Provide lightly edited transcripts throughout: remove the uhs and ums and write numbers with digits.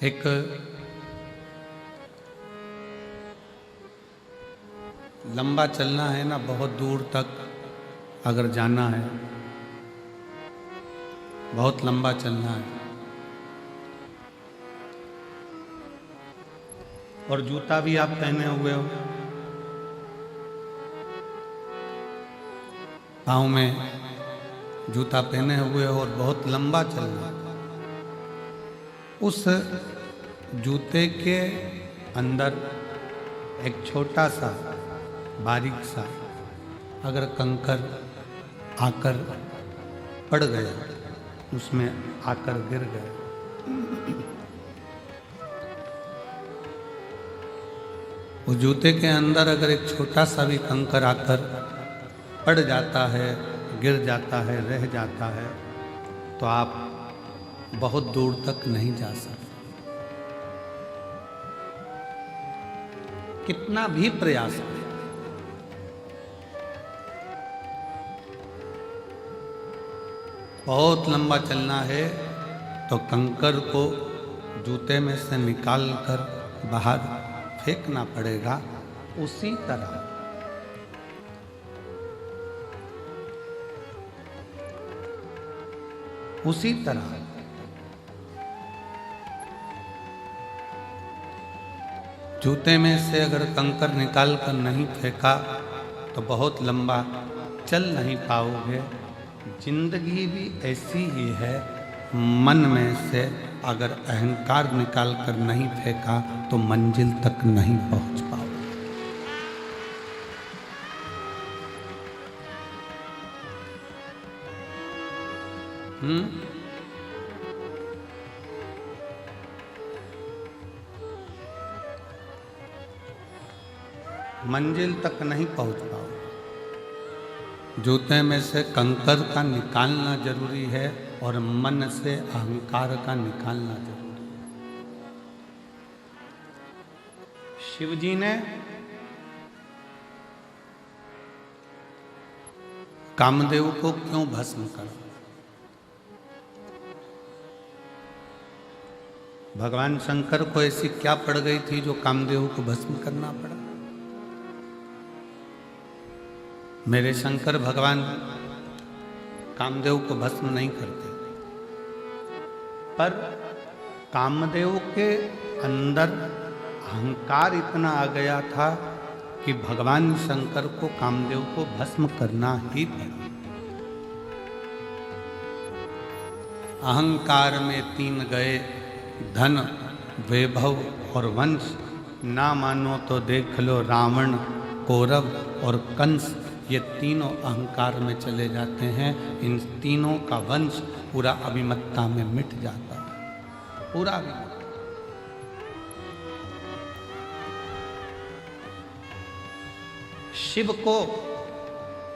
एक लंबा चलना है ना, बहुत दूर तक अगर जाना है, बहुत लंबा चलना है और जूता भी आप पहने हुए हो, पाँव में जूता पहने हुए हो और बहुत लंबा चलना है। उस जूते के अंदर एक छोटा सा बारीक सा अगर कंकर आकर पड़ गया, उसमें आकर गिर गया, उस जूते के अंदर अगर एक छोटा सा भी कंकर आकर पड़ जाता है, गिर जाता है, रह जाता है, तो आप बहुत दूर तक नहीं जा सकते। कितना भी प्रयास करें, बहुत लंबा चलना है तो कंकर को जूते में से निकाल कर बाहर फेंकना पड़ेगा। उसी तरह जूते में से अगर कंकर निकाल कर नहीं फेंका तो बहुत लंबा चल नहीं पाओगे। जिंदगी भी ऐसी ही है, मन में से अगर अहंकार निकाल कर नहीं फेंका तो मंजिल तक नहीं पहुंच पाओगे। मंजिल तक नहीं पहुंच पाओगे। जूते में से कंकर का निकालना जरूरी है और मन से अहंकार का निकालना जरूरी है। शिव जी ने कामदेव को क्यों भस्म करा? भगवान शंकर को ऐसी क्या पड़ गई थी जो कामदेव को भस्म करना पड़ा? मेरे शंकर भगवान कामदेव को भस्म नहीं करते, पर कामदेव के अंदर अहंकार इतना आ गया था कि भगवान शंकर को कामदेव को भस्म करना ही पड़ा। अहंकार में तीन गए, धन, वैभव और वंश। ना मानो तो देख लो रावण, कौरव और कंस, ये तीनों अहंकार में चले जाते हैं। इन तीनों का वंश पूरा अभिमत्ता में मिट जाता है, पूरा अभिमत्ता। शिव को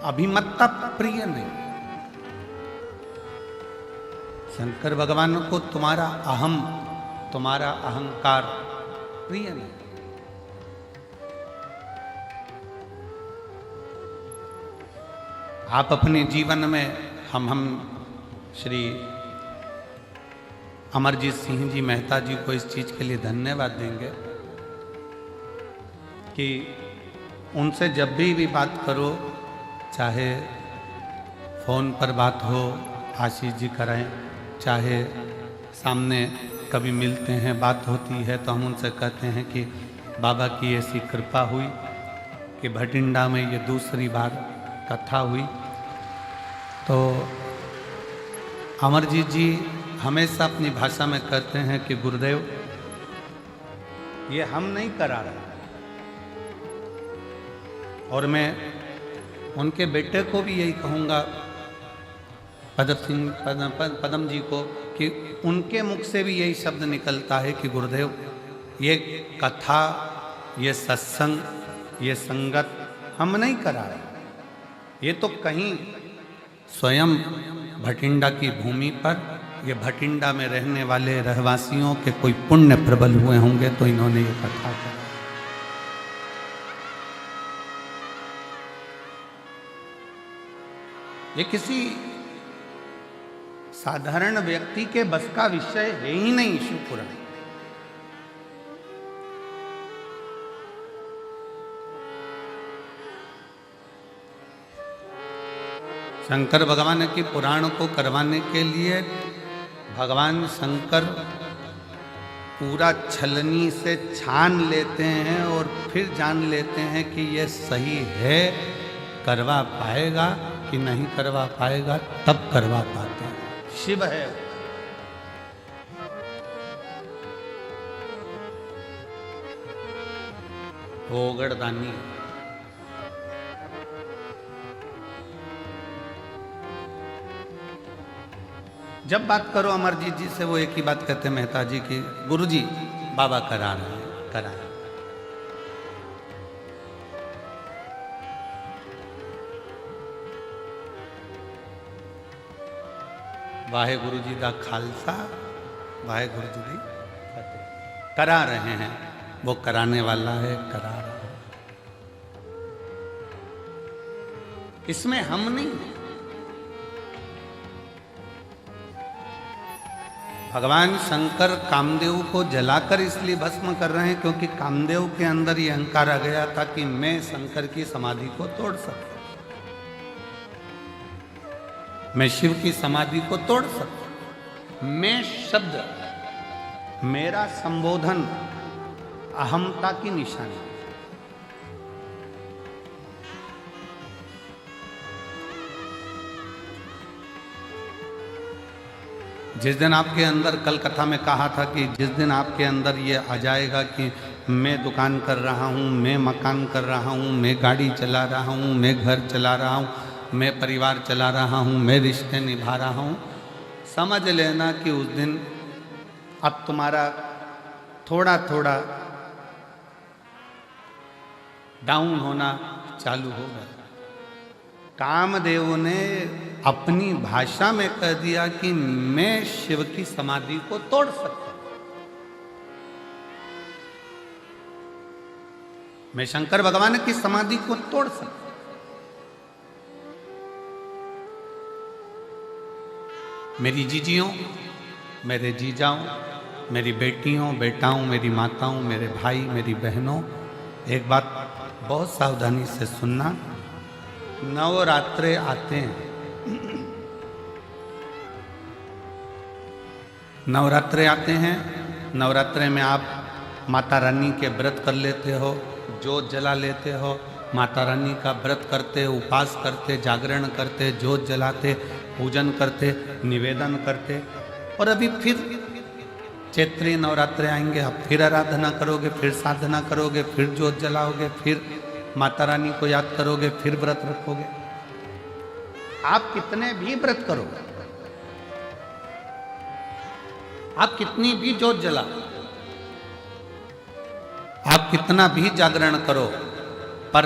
अभिमत्ता प्रिय नहीं। शंकर भगवान को तुम्हारा अहम, तुम्हारा अहंकार प्रिय नहीं। आप अपने जीवन में हम श्री अमरजीत सिंह जी मेहता जी को इस चीज़ के लिए धन्यवाद देंगे कि उनसे जब भी बात करो, चाहे फ़ोन पर बात हो, आशीष जी कराएं, चाहे सामने कभी मिलते हैं, बात होती है, तो हम उनसे कहते हैं कि बाबा की ऐसी कृपा हुई कि भटिंडा में ये दूसरी बार कथा हुई। तो अमरजीत जी हमेशा अपनी भाषा में कहते हैं कि गुरुदेव, ये हम नहीं करा रहे। और मैं उनके बेटे को भी यही कहूँगा, पदम जी को, कि उनके मुख से भी यही शब्द निकलता है कि गुरुदेव, ये कथा, ये सत्संग, ये संगत हम नहीं करा रहे। ये तो कहीं स्वयं भटिंडा की भूमि पर, ये भटिंडा में रहने वाले रहवासियों के कोई पुण्य प्रबल हुए होंगे तो इन्होंने ये कथा करा। ये किसी साधारण व्यक्ति के बस का विषय है ही नहीं शिव पुराण। शंकर भगवान की पुराण को करवाने के लिए भगवान शंकर पूरा छलनी से छान लेते हैं और फिर जान लेते हैं कि ये सही है, करवा पाएगा कि नहीं करवा पाएगा, तब करवा पाते हैं। शिव है। ओगड़दानी जब बात करो अमरजीत जी से, वो एक ही बात कहते हैं मेहता जी की, गुरु जी बाबा करा रहे हैं, करा रहे हैं। वाहे गुरु जी का खालसा, वाहे गुरु जी की फतेह। करा रहे हैं, वो कराने वाला है, करा रहा है। इसमें हम नहीं, भगवान शंकर कामदेव को जलाकर इसलिए भस्म कर रहे हैं क्योंकि कामदेव के अंदर ये अहंकार आ गया था कि मैं शंकर की समाधि को तोड़ सकता, मैं शिव की समाधि को तोड़ सकता। मैं शब्द, मेरा संबोधन अहमता की निशानी। जिस दिन आपके अंदर, कल कथा में कहा था कि जिस दिन आपके अंदर ये आ जाएगा कि मैं दुकान कर रहा हूँ, मैं मकान कर रहा हूँ, मैं गाड़ी चला रहा हूँ, मैं घर चला रहा हूँ, मैं परिवार चला रहा हूँ, मैं रिश्ते निभा रहा हूँ, समझ लेना कि उस दिन अब तुम्हारा थोड़ा थोड़ा डाउन होना चालू होगा। कामदेव ने अपनी भाषा में कह दिया कि मैं शिव की समाधि को तोड़ सकता हूं, मैं शंकर भगवान की समाधि को तोड़ सकता हूं। मेरी जीजियों, मेरे जीजाओं, मेरी बेटियों, बेटाओं, मेरी माताओं, मेरे भाई, मेरी बहनों, एक बात बहुत सावधानी से सुनना। नवरात्रे आते हैं, नवरात्रे आते हैं, नवरात्रे में आप माता रानी के व्रत कर लेते हो, जोत जला लेते हो, माता रानी का व्रत करते, उपास करते, जागरण करते, जोत जलाते, पूजन करते, निवेदन करते, और अभी फिर चैत्री नवरात्रे आएंगे, आप फिर आराधना करोगे, फिर साधना करोगे, फिर जोत जलाओगे, फिर माता रानी को याद करोगे, फिर व्रत रखोगे। आप कितने भी व्रत करो, आप कितनी भी जोत जला, आप कितना भी जागरण करो, पर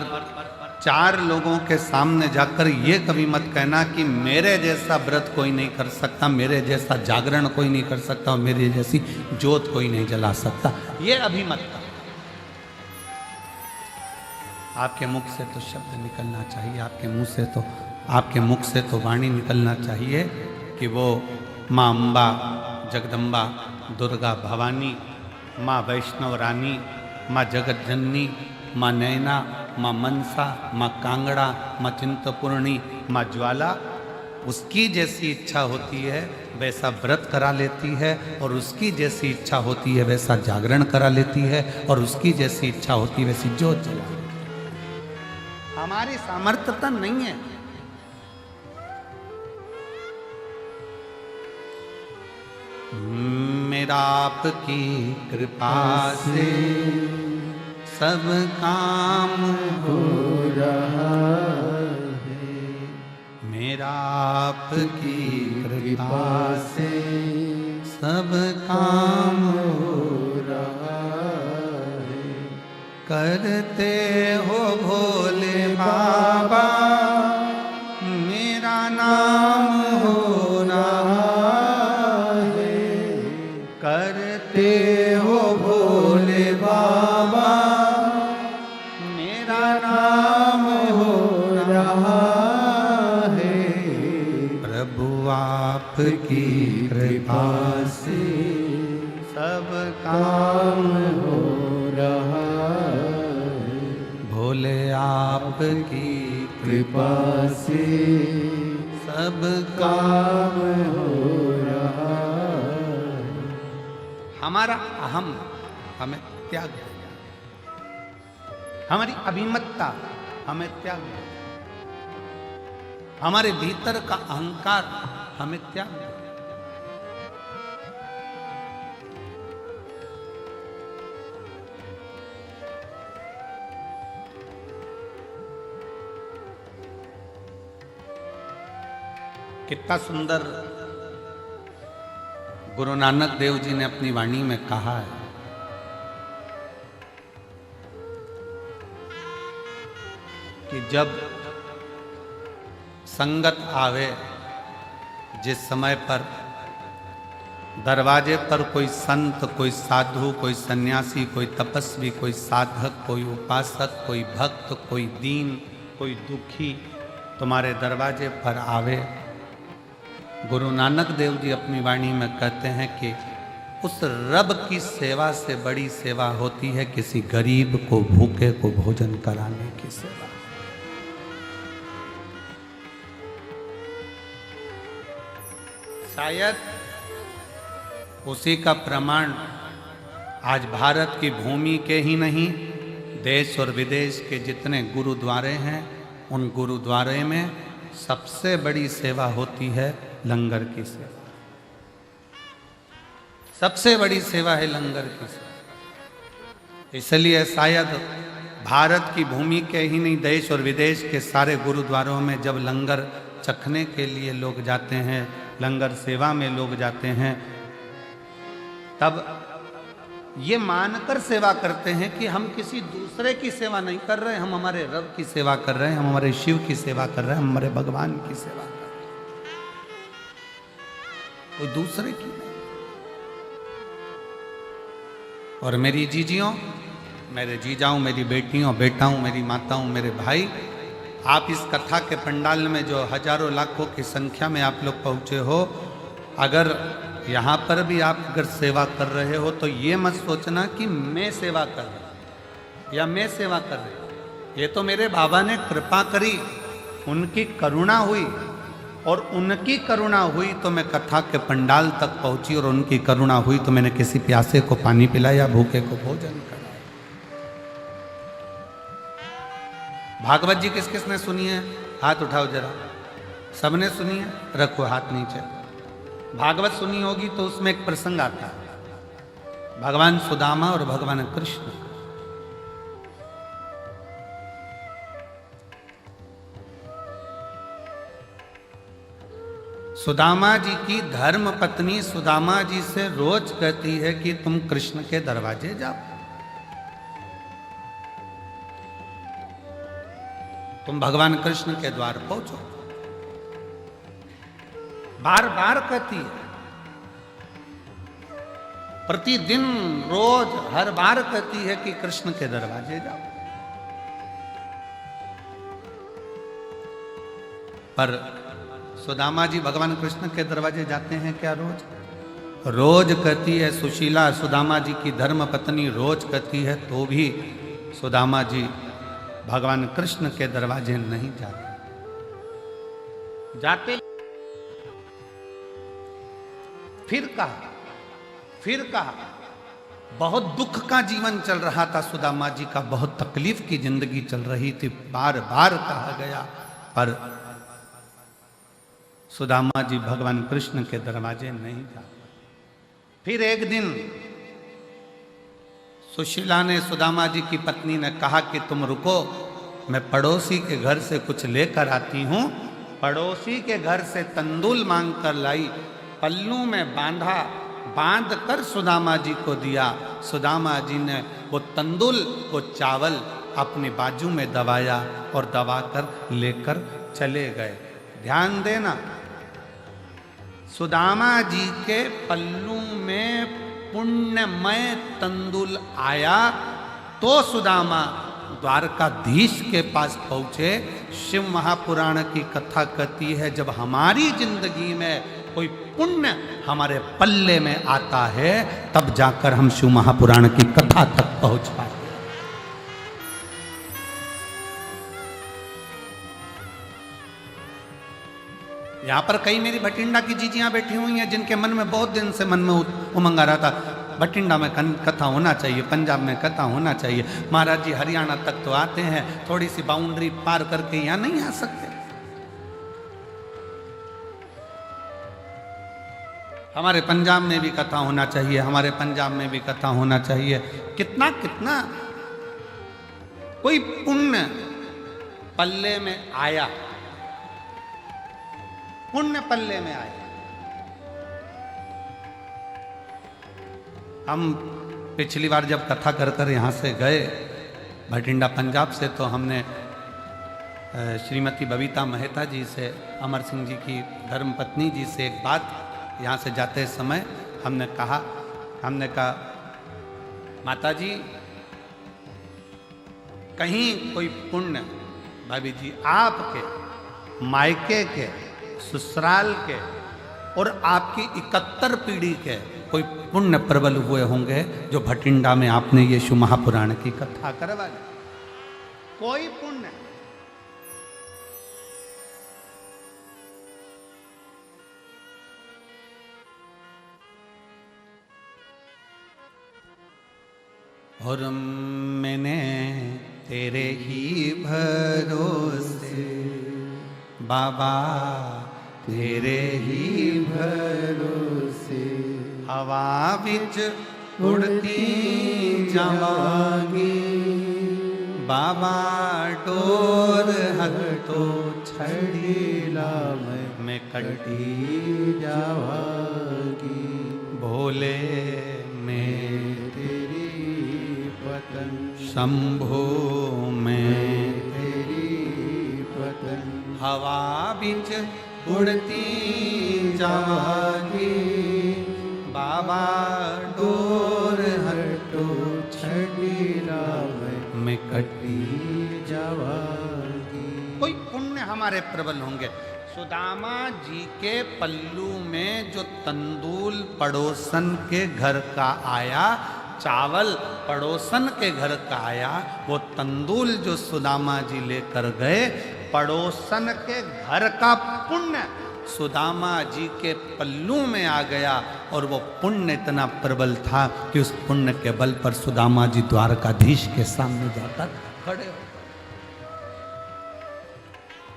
4 लोगों के सामने जाकर ये कभी मत कहना कि मेरे जैसा व्रत कोई नहीं कर सकता, मेरे जैसा जागरण कोई नहीं कर सकता, और मेरी जैसी जोत कोई नहीं जला सकता। ये अभी मत कहो। आपके मुख से तो शब्द निकलना चाहिए, आपके मुख से तो वाणी निकलना चाहिए कि वो माँ अम्बा, जगदम्बा, दुर्गा भवानी, माँ वैष्णव रानी, माँ जगत जननी, माँ नैना, माँ मनसा, माँ कांगड़ा, माँ चिंतपूर्णी, माँ ज्वाला, उसकी जैसी इच्छा होती है वैसा व्रत करा लेती है, और उसकी जैसी इच्छा होती है वैसा जागरण करा लेती है, और उसकी जैसी इच्छा होती है वैसी जोत जला लेती है। हमारी सामर्थ्यता नहीं है। मेरा आपकी कृपा से सब काम हो रहा है, मेरा आपकी कृपा से सब काम हो रहा है। करते हो भोले बाबा मेरा नाम हो रहा है, करते हो भोले बाबा मेरा नाम हो रहा है। प्रभु आपकी कृपा से सब काम हो रहा है, भोले आपकी कृपा से अब काम हो रहा। हमारा अहम हमें त्याग देना, हमारी अभिमतता हमें त्याग देना, हमारे भीतर का अहंकार हमें त्याग देना। कितना सुंदर गुरु नानक देव जी ने अपनी वाणी में कहा है कि जब संगत आवे, जिस समय पर दरवाजे पर कोई संत, कोई साधु, कोई सन्यासी, कोई तपस्वी, कोई साधक, कोई उपासक, कोई भक्त, कोई दीन, कोई दुखी तुम्हारे दरवाजे पर आवे, गुरु नानक देव जी अपनी वाणी में कहते हैं कि उस रब की सेवा से बड़ी सेवा होती है किसी गरीब को, भूखे को भोजन कराने की सेवा। शायद उसी का प्रमाण आज भारत की भूमि के ही नहीं, देश और विदेश के जितने गुरुद्वारे हैं, उन गुरुद्वारे में सबसे बड़ी सेवा होती है लंगर की सेवा। सबसे बड़ी सेवा है लंगर की सेवा। इसलिए शायद भारत की भूमि के ही नहीं, देश और विदेश के सारे गुरुद्वारों में जब लंगर चखने के लिए लोग जाते हैं, लंगर सेवा में लोग जाते हैं, तब ये मानकर सेवा करते हैं कि हम किसी दूसरे की सेवा नहीं कर रहे, हम हमारे रब की सेवा कर रहे हैं, हम हमारे शिव की सेवा कर रहे हैं, हम हमारे भगवान की सेवा कर रहे हैं, कोई दूसरे की नहीं। और मेरी जीजियों, मेरे जीजाओं, मेरी बेटियों, बेटाओं, मेरी माताओं, मेरे भाई, आप इस कथा के पंडाल में जो हजारों लाखों की संख्या में आप लोग पहुंचे हो, अगर यहाँ पर भी आप अगर सेवा कर रहे हो तो ये मत सोचना कि मैं सेवा कर रहा हूँ या मैं सेवा कर रही हूँ। ये तो मेरे बाबा ने कृपा करी, उनकी करुणा हुई, और उनकी करुणा हुई तो मैं कथा के पंडाल तक पहुंची, और उनकी करुणा हुई तो मैंने किसी प्यासे को पानी पिलाया, भूखे को भोजन कराया। भागवत जी किस किस ने सुनी है? हाथ उठाओ जरा। सबने सुनी है? रखो हाथ नीचे। भागवत सुनी होगी तो उसमें एक प्रसंग आता है भगवान सुदामा और भगवान कृष्ण। सुदामा जी की धर्म पत्नी सुदामा जी से रोज कहती है कि तुम कृष्ण के दरवाजे जाओ, तुम भगवान कृष्ण के द्वार पहुंचो। बार बार कहती है, प्रतिदिन रोज हर बार कहती है कि कृष्ण के दरवाजे जाओ। पर सुदामा जी भगवान कृष्ण के दरवाजे जाते हैं क्या रोज? रोज कहती है सुशीला, सुदामा जी की धर्म पत्नी रोज कहती है, तो भी सुदामा जी भगवान कृष्ण के दरवाजे नहीं जाते। फिर कहा बहुत दुख का जीवन चल रहा था सुदामा जी का, बहुत तकलीफ की जिंदगी चल रही थी, बार बार कहा गया, पर सुदामा जी भगवान कृष्ण के दरवाजे नहीं जाते। फिर एक दिन सुशीला ने सुदामा जी की पत्नी ने कहा कि तुम रुको, मैं पड़ोसी के घर से कुछ लेकर आती हूँ। पड़ोसी के घर से तंदूल मांग कर लाई, पल्लू में बांध कर सुदामा जी को दिया। सुदामा जी ने वो तंदूल, वो चावल अपनी बाजू में दबाया और दबाकर लेकर चले गए। ध्यान देना, सुदामा जी के पल्लू में पुण्यमय तंदूल आया तो सुदामा द्वारकाधीश के पास पहुंचे। शिव महापुराण की कथा कहती है, जब हमारी जिंदगी में कोई पुण्य हमारे पल्ले में आता है तब जाकर हम शिव महापुराण की कथा तक पहुंच पाते। यहाँ पर कई मेरी भटिंडा की जीजियाँ बैठी हुई हैं जिनके मन में बहुत दिन से मन में उमंग आ रहा था, भटिंडा में कथा होना चाहिए, पंजाब में कथा होना चाहिए। महाराज जी हरियाणा तक तो आते हैं, थोड़ी सी बाउंड्री पार करके यहाँ नहीं आ सकते। हमारे पंजाब में भी कथा होना चाहिए, हमारे पंजाब में भी कथा होना चाहिए। कितना कितना कोई पुण्य पल्ले में आया, पुण्य पल्ले में आया। हम पिछली बार जब कथा कर कर यहाँ से गए भटिंडा पंजाब से, तो हमने श्रीमती बबीता मेहता जी से, अमर सिंह जी की धर्मपत्नी जी से एक बात यहाँ से जाते समय हमने कहा माता जी कहीं कोई पुण्य, भाभी जी आपके मायके के, ससुराल के और आपकी 71 पीढ़ी के कोई पुण्य प्रबल हुए होंगे जो भटिंडा में आपने ये शिव महापुराण की कथा करवा दी। कोई पुण्य और मैंने तेरे ही भरोसे बाबा, तेरे ही भरोसे हवा बिच उड़ती जावांगी बाबा, डोर हटो छड़ीला मैं कटी जावांगी, भोले में तेरी पतन, शंभो में तेरी पतन, हवा बिच उड़ती जावांगी बाबा, डोर हटो छड़ीला मैं कटी जावांगी। कोई पुण्य हमारे प्रबल होंगे। सुदामा जी के पल्लू में जो तंदूल पड़ोसन के घर का आया, चावल पड़ोसन के घर का आया, वो तंदूल जो सुदामा जी लेकर गए, पड़ोसन के घर का पुण्य सुदामा जी के पल्लू में आ गया और वो पुण्य इतना प्रबल था कि उस पुण्य के बल पर सुदामा जी द्वारकाधीश के सामने जाकर खड़े हो।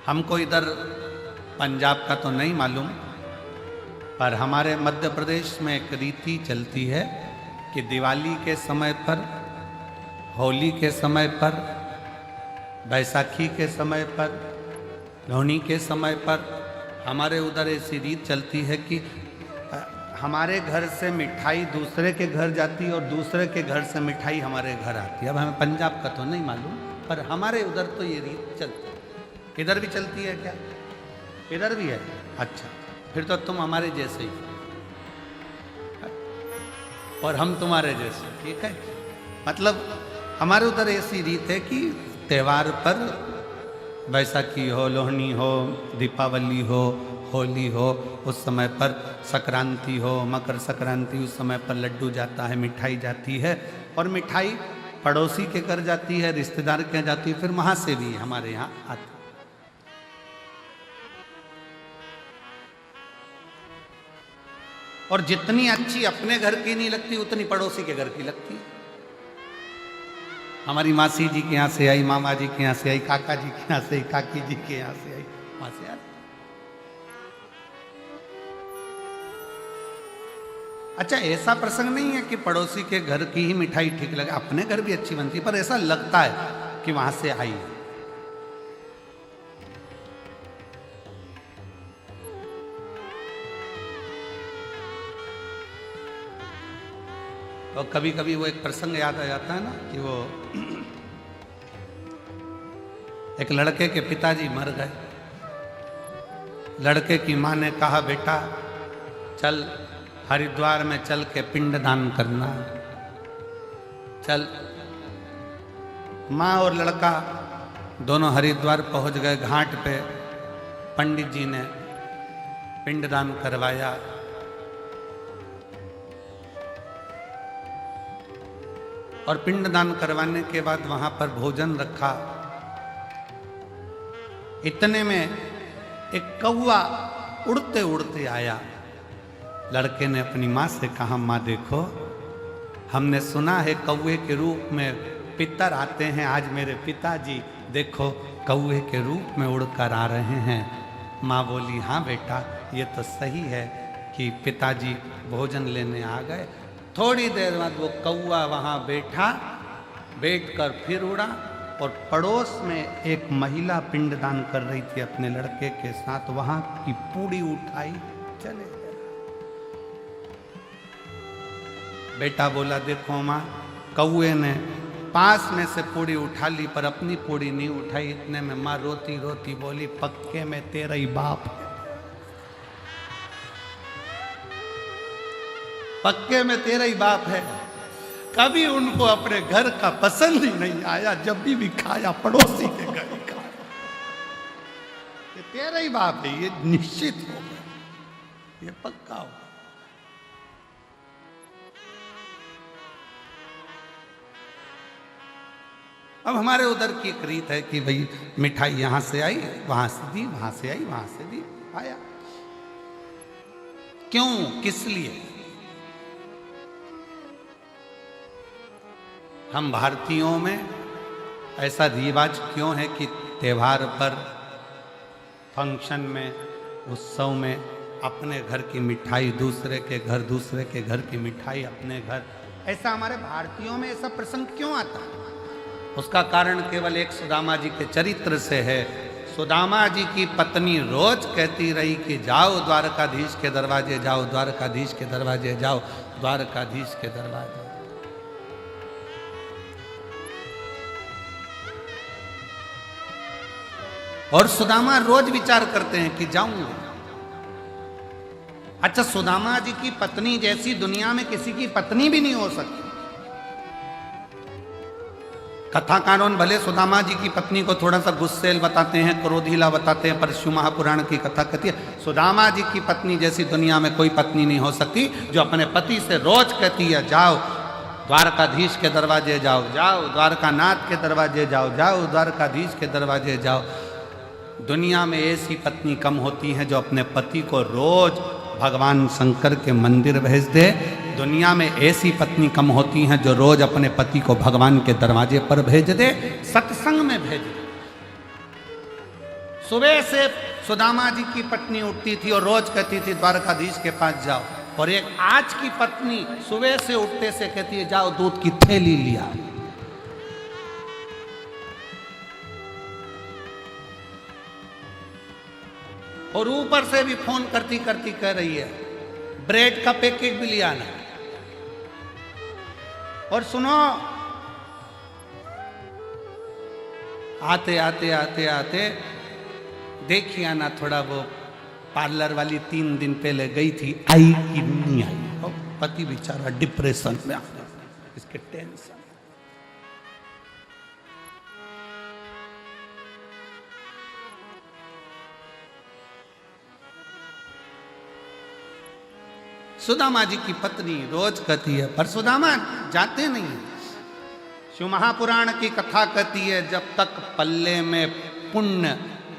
हमको इधर पंजाब का तो नहीं मालूम, पर हमारे मध्य प्रदेश में एक रीति चलती है कि दिवाली के समय पर, होली के समय पर, बैसाखी के समय पर, लोहड़ी के समय पर हमारे उधर ऐसी रीत चलती है कि हमारे घर से मिठाई दूसरे के घर जाती है और दूसरे के घर से मिठाई हमारे घर आती है। अब हमें पंजाब का तो नहीं मालूम, पर हमारे उधर तो ये रीत चलती है। इधर भी चलती है क्या? इधर भी है? अच्छा, फिर तो तुम हमारे जैसे ही और हम तुम्हारे जैसे, ठीक है। मतलब हमारे उधर ऐसी रीत है कि त्योहार पर, बैसाखी हो, लोहड़ी हो, दीपावली हो, होली हो, उस समय पर संक्रांति हो, मकर संक्रांति, उस समय पर लड्डू जाता है, मिठाई जाती है और मिठाई पड़ोसी के घर जाती है, रिश्तेदार के जाती है, फिर वहाँ से भी हमारे यहाँ आती है। और जितनी अच्छी अपने घर की नहीं लगती उतनी पड़ोसी के घर की लगती है। हमारी मासी जी के यहाँ से आई, मामा जी के यहाँ से आई, काका जी के यहाँ से आई, काकी जी के यहाँ से आई, वहां से आई। अच्छा, ऐसा प्रसंग नहीं है कि पड़ोसी के घर की ही मिठाई ठीक लगे, अपने घर भी अच्छी बनती है, पर ऐसा लगता है कि वहां से आई। और कभी कभी वो एक प्रसंग याद आ जाता है ना कि वो एक लड़के के पिताजी मर गए। लड़के की माँ ने कहा, बेटा चल हरिद्वार में चल के पिंडदान करना। चल। माँ और लड़का दोनों हरिद्वार पहुंच गए। घाट पे पंडित जी ने पिंडदान करवाया। और पिंडदान करवाने के बाद वहां पर भोजन रखा। इतने में एक कौवा उड़ते उड़ते आया। लड़के ने अपनी माँ से कहा, माँ देखो, हमने सुना है कौवे के रूप में पितर आते हैं, आज मेरे पिताजी देखो कौवे के रूप में उड़कर आ रहे हैं। माँ बोली, हाँ बेटा, ये तो सही है कि पिताजी भोजन लेने आ गए। थोड़ी देर बाद वो कौवा वहाँ बैठकर फिर उड़ा और पड़ोस में एक महिला पिंडदान कर रही थी अपने लड़के के साथ, वहाँ की पूड़ी उठाई चले गए। बेटा बोला, देखो माँ, कौवे ने पास में से पूड़ी उठा ली पर अपनी पूड़ी नहीं उठाई। इतने में माँ रोती रोती बोली, पक्के में तेरा ही बाप है, पक्के में तेरा ही बाप है। कभी उनको अपने घर का पसंद ही नहीं आया, जब भी खाया पड़ोसी के घर ही खाया। ये तेरा ही बाप है, ये निश्चित हो गया, ये पक्का हो। अब हमारे उधर की एक रीत है कि भाई मिठाई यहां से आई, वहां से दी, वहां से आई, वहां से दी, आया। क्यों, किस लिए? हम भारतीयों में ऐसा रिवाज क्यों है कि त्योहार पर, फंक्शन में, उत्सव में अपने घर की मिठाई दूसरे के घर, दूसरे के घर की मिठाई अपने घर, ऐसा हमारे भारतीयों में ऐसा प्रसंग क्यों आता है? उसका कारण केवल एक सुदामा जी के चरित्र से है। सुदामा जी की पत्नी रोज कहती रही कि जाओ द्वारकाधीश के दरवाजे जाओ, द्वारकाधीश के दरवाजे जाओ, द्वारकाधीश के दरवाजे। और सुदामा रोज विचार करते हैं कि जाऊंगा। अच्छा, सुदामा जी की पत्नी जैसी दुनिया में किसी की पत्नी भी नहीं हो सकती। कथाकारों भले सुदामा जी की पत्नी को थोड़ा सा गुस्सेल बताते हैं, क्रोधीला बताते हैं, पर शिव महापुराण की कथा कहती है सुदामा जी की पत्नी जैसी दुनिया में कोई पत्नी नहीं हो सकती, जो अपने पति से रोज कहती है जाओ द्वारकाधीश के दरवाजे जाओ, जाओ द्वारकानाथ के दरवाजे जाओ, जाओ द्वारकाधीश के दरवाजे जाओ। दुनिया में ऐसी पत्नी कम होती हैं जो अपने पति को रोज भगवान शंकर के मंदिर भेज दे। दुनिया में ऐसी पत्नी कम होती हैं जो रोज अपने पति को भगवान के दरवाजे पर भेज दे, सत्संग में भेज दे। सुबह से सुदामा जी की पत्नी उठती थी और रोज कहती थी द्वारकाधीश के पास जाओ, और एक आज की पत्नी सुबह से उठते से कहती है जाओ दूध की थैली लिया। और ऊपर से भी फोन करती करती कह रही है ब्रेड का पैकेट भी लिया ना। और सुनो, आते आते आते आते देखिए ना, थोड़ा वो पार्लर वाली 3 दिन पहले गई थी, आई कि नहीं आई। और पति बेचारा डिप्रेशन में आ गया, इसके टेंशन। सुदामा जी की पत्नी रोज कहती है, पर सुदामा जाते नहीं है। शिव महापुराण की कथा कहती है जब तक पल्ले में पुण्य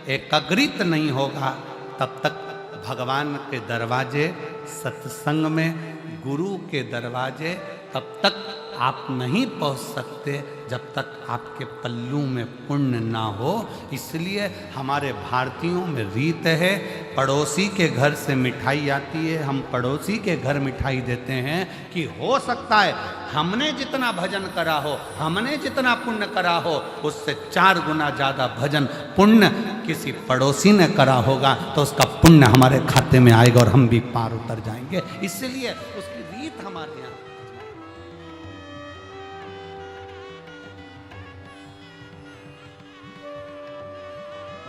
एकाग्रित नहीं होगा तब तक भगवान के दरवाजे, सत्संग में गुरु के दरवाजे तब तक आप नहीं पहुंच सकते जब तक आपके पल्लू में पुण्य ना हो। इसलिए हमारे भारतीयों में रीत है, पड़ोसी के घर से मिठाई आती है, हम पड़ोसी के घर मिठाई देते हैं कि हो सकता है हमने जितना भजन करा हो, हमने जितना पुण्य करा हो, उससे 4 गुना ज़्यादा भजन पुण्य किसी पड़ोसी ने करा होगा, तो उसका पुण्य हमारे खाते में आएगा और हम भी पार उतर जाएंगे। इसलिए उसकी रीत हमारे यहाँ।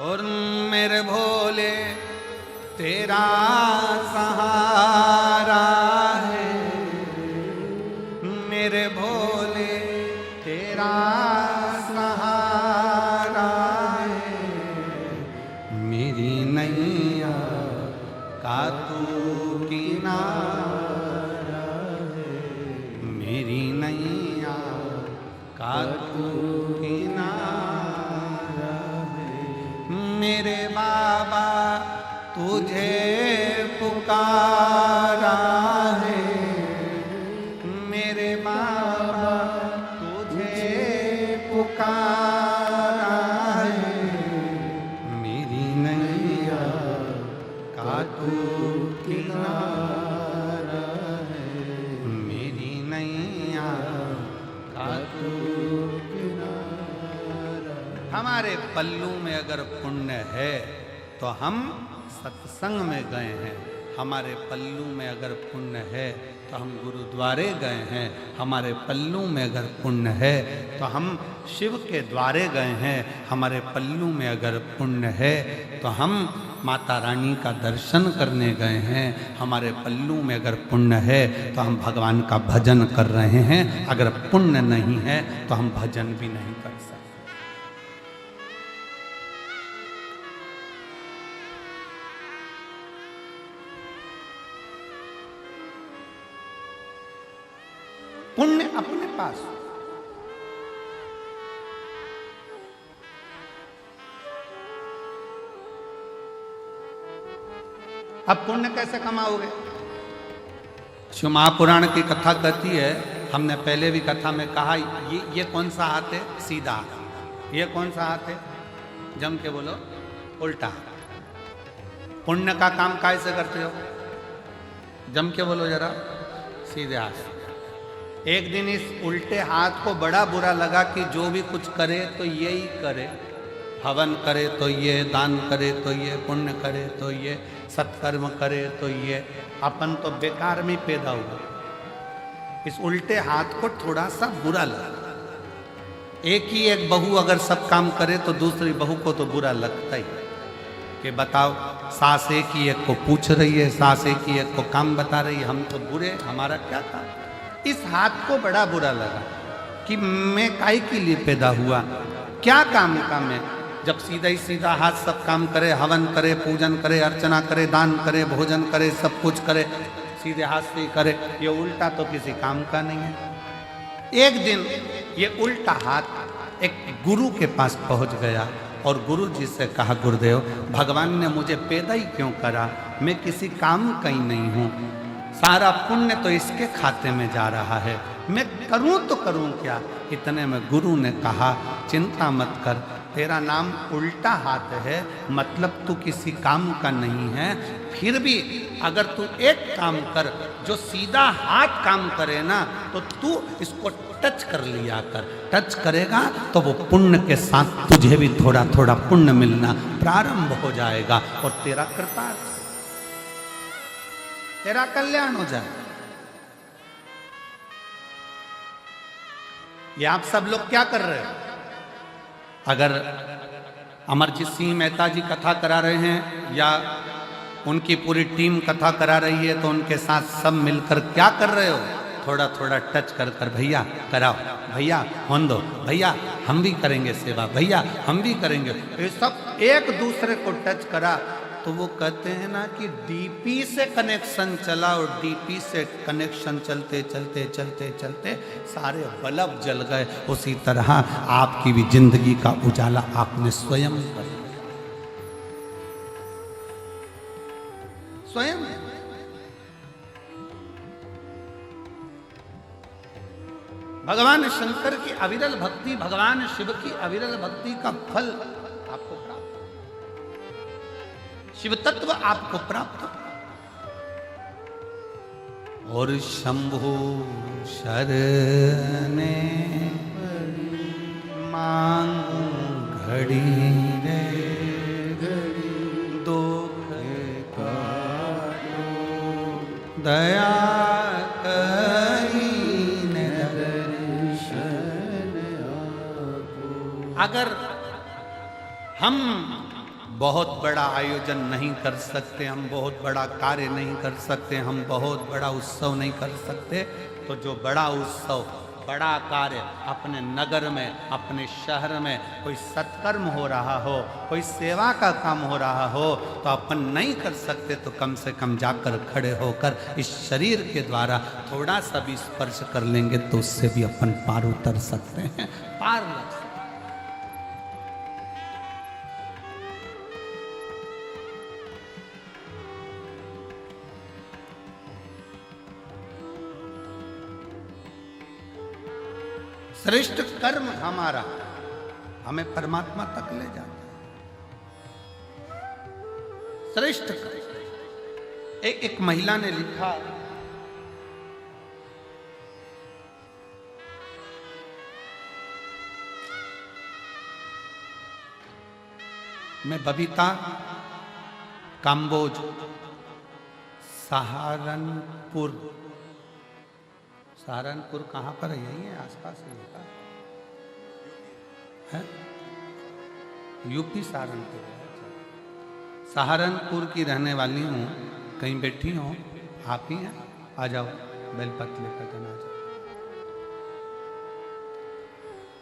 और मेरे भोले तेरा सहारा है, मेरे भोले तेरा सहारा है, मेरी नैया का तू किनारा है, मेरी नैया का तू किनारा। मेरे बाबा तुझे बाबा तुझे पुकारा है, मेरी नैया का तू किनारा है, मेरी नैया का तू किनारा। हमारे पल्लू में अगर पुण्य है तो हम सत्संग में गए हैं, हमारे पल्लू में अगर पुण्य है तो हम गुरुद्वारे गए हैं, हमारे पल्लू में अगर पुण्य है तो हम शिव के द्वारे गए हैं, हमारे पल्लू में अगर पुण्य है तो हम माता रानी का दर्शन करने गए हैं, हमारे पल्लू में अगर पुण्य है तो हम भगवान का भजन कर रहे हैं, अगर पुण्य नहीं है तो हम भजन भी नहीं कर सकते। पुण्य अपने पास, अब पुण्य कैसे कमाओगे? शिव महापुराण की कथा कहती है, हमने पहले भी कथा में कहा, ये कौन सा हाथ है? सीधा। ये कौन सा हाथ है? जम के बोलो, उल्टा। पुण्य का काम कैसे करते हो? जम के बोलो जरा, सीधे हाथ। एक दिन इस उल्टे हाथ को बड़ा बुरा लगा कि जो भी कुछ करे तो यही करे, हवन करे तो ये, दान करे तो ये, पुण्य करे तो ये, सत्कर्म करे तो ये, अपन तो बेकार में पैदा हुआ। इस उल्टे हाथ को थोड़ा सा बुरा लगा। एक ही एक बहू अगर सब काम करे तो दूसरी बहू को तो बुरा लगता ही कि बताओ, सास एक ही एक को पूछ रही है, सास एक ही एक को काम बता रही है, हम तो बुरे, हमारा क्या काम? इस हाथ को बड़ा बुरा लगा कि मैं काहे के लिए पैदा हुआ, क्या काम का मैं? जब सीधा ही सीधा हाथ सब काम करे, हवन करे, पूजन करे, अर्चना करे, दान करे, भोजन करे, सब कुछ करे, सीधे हाथ से ही करे, ये उल्टा तो किसी काम का नहीं है। एक दिन ये उल्टा हाथ एक गुरु के पास पहुंच गया और गुरु जी से कहा, गुरुदेव, भगवान ने मुझे पैदा ही क्यों करा? मैं किसी काम का ही नहीं हूँ, सारा पुण्य तो इसके खाते में जा रहा है, मैं करूं तो करूं क्या? इतने में गुरु ने कहा, चिंता मत कर, तेरा नाम उल्टा हाथ है, मतलब तू किसी काम का नहीं है, फिर भी अगर तू एक काम कर, जो सीधा हाथ काम करे ना, तो तू इसको टच कर लिया कर, टच करेगा तो वो पुण्य के साथ तुझे भी थोड़ा थोड़ा पुण्य मिलना प्रारंभ हो जाएगा और तेरा कृपार्थ, तेरा कल्याण हो जाए। ये आप सब लोग क्या कर रहे हो? अगर अमरजीत सिंह मेहता जी कथा करा रहे हैं या उनकी पूरी टीम कथा करा रही है तो उनके साथ सब मिलकर क्या कर रहे हो? थोड़ा थोड़ा टच कर कर, भैया कराओ, भैया होन दो, भैया हम भी करेंगे सेवा, भैया हम भी करेंगे, ये सब एक दूसरे को टच करा तो वो कहते हैं ना कि डीपी से कनेक्शन चला और डीपी से कनेक्शन चलते चलते चलते चलते सारे बल्ब जल गए। उसी तरह आपकी भी जिंदगी का उजाला आपने स्वयं कर, स्वयं। भगवान शंकर की अविरल भक्ति, भगवान शिव की अविरल भक्ति का फल आपको प्राप्त, शिव तत्व आपको प्राप्त। और शंभु शरणे मांगू घड़ी रे, दुख काटो दया करीने दर्शन आपो। अगर हम बहुत बड़ा आयोजन नहीं कर सकते, हम बहुत बड़ा कार्य नहीं कर सकते, हम बहुत बड़ा उत्सव नहीं कर सकते, तो जो बड़ा उत्सव, बड़ा कार्य अपने नगर में, अपने शहर में कोई सत्कर्म हो रहा हो, कोई सेवा का काम हो रहा हो, तो अपन नहीं कर सकते तो कम से कम जाकर खड़े होकर इस शरीर के द्वारा थोड़ा सा भी स्पर्श कर लेंगे तो उससे भी अपन पार उतर सकते हैं, पार लग सकते हैं। श्रेष्ठ कर्म हमारा हमें परमात्मा तक ले जाता है। श्रेष्ठ कर्म। एक महिला ने लिखा, मैं बबीता काम्बोज सहारनपुर कहाँ पर है? यही है, आसपास है यूपी सहारनपुर की रहने वाली हूँ। कहीं बैठी हो? आप ही हैं? आ जाओ, बेलपत्र लेकर के आ जाओ।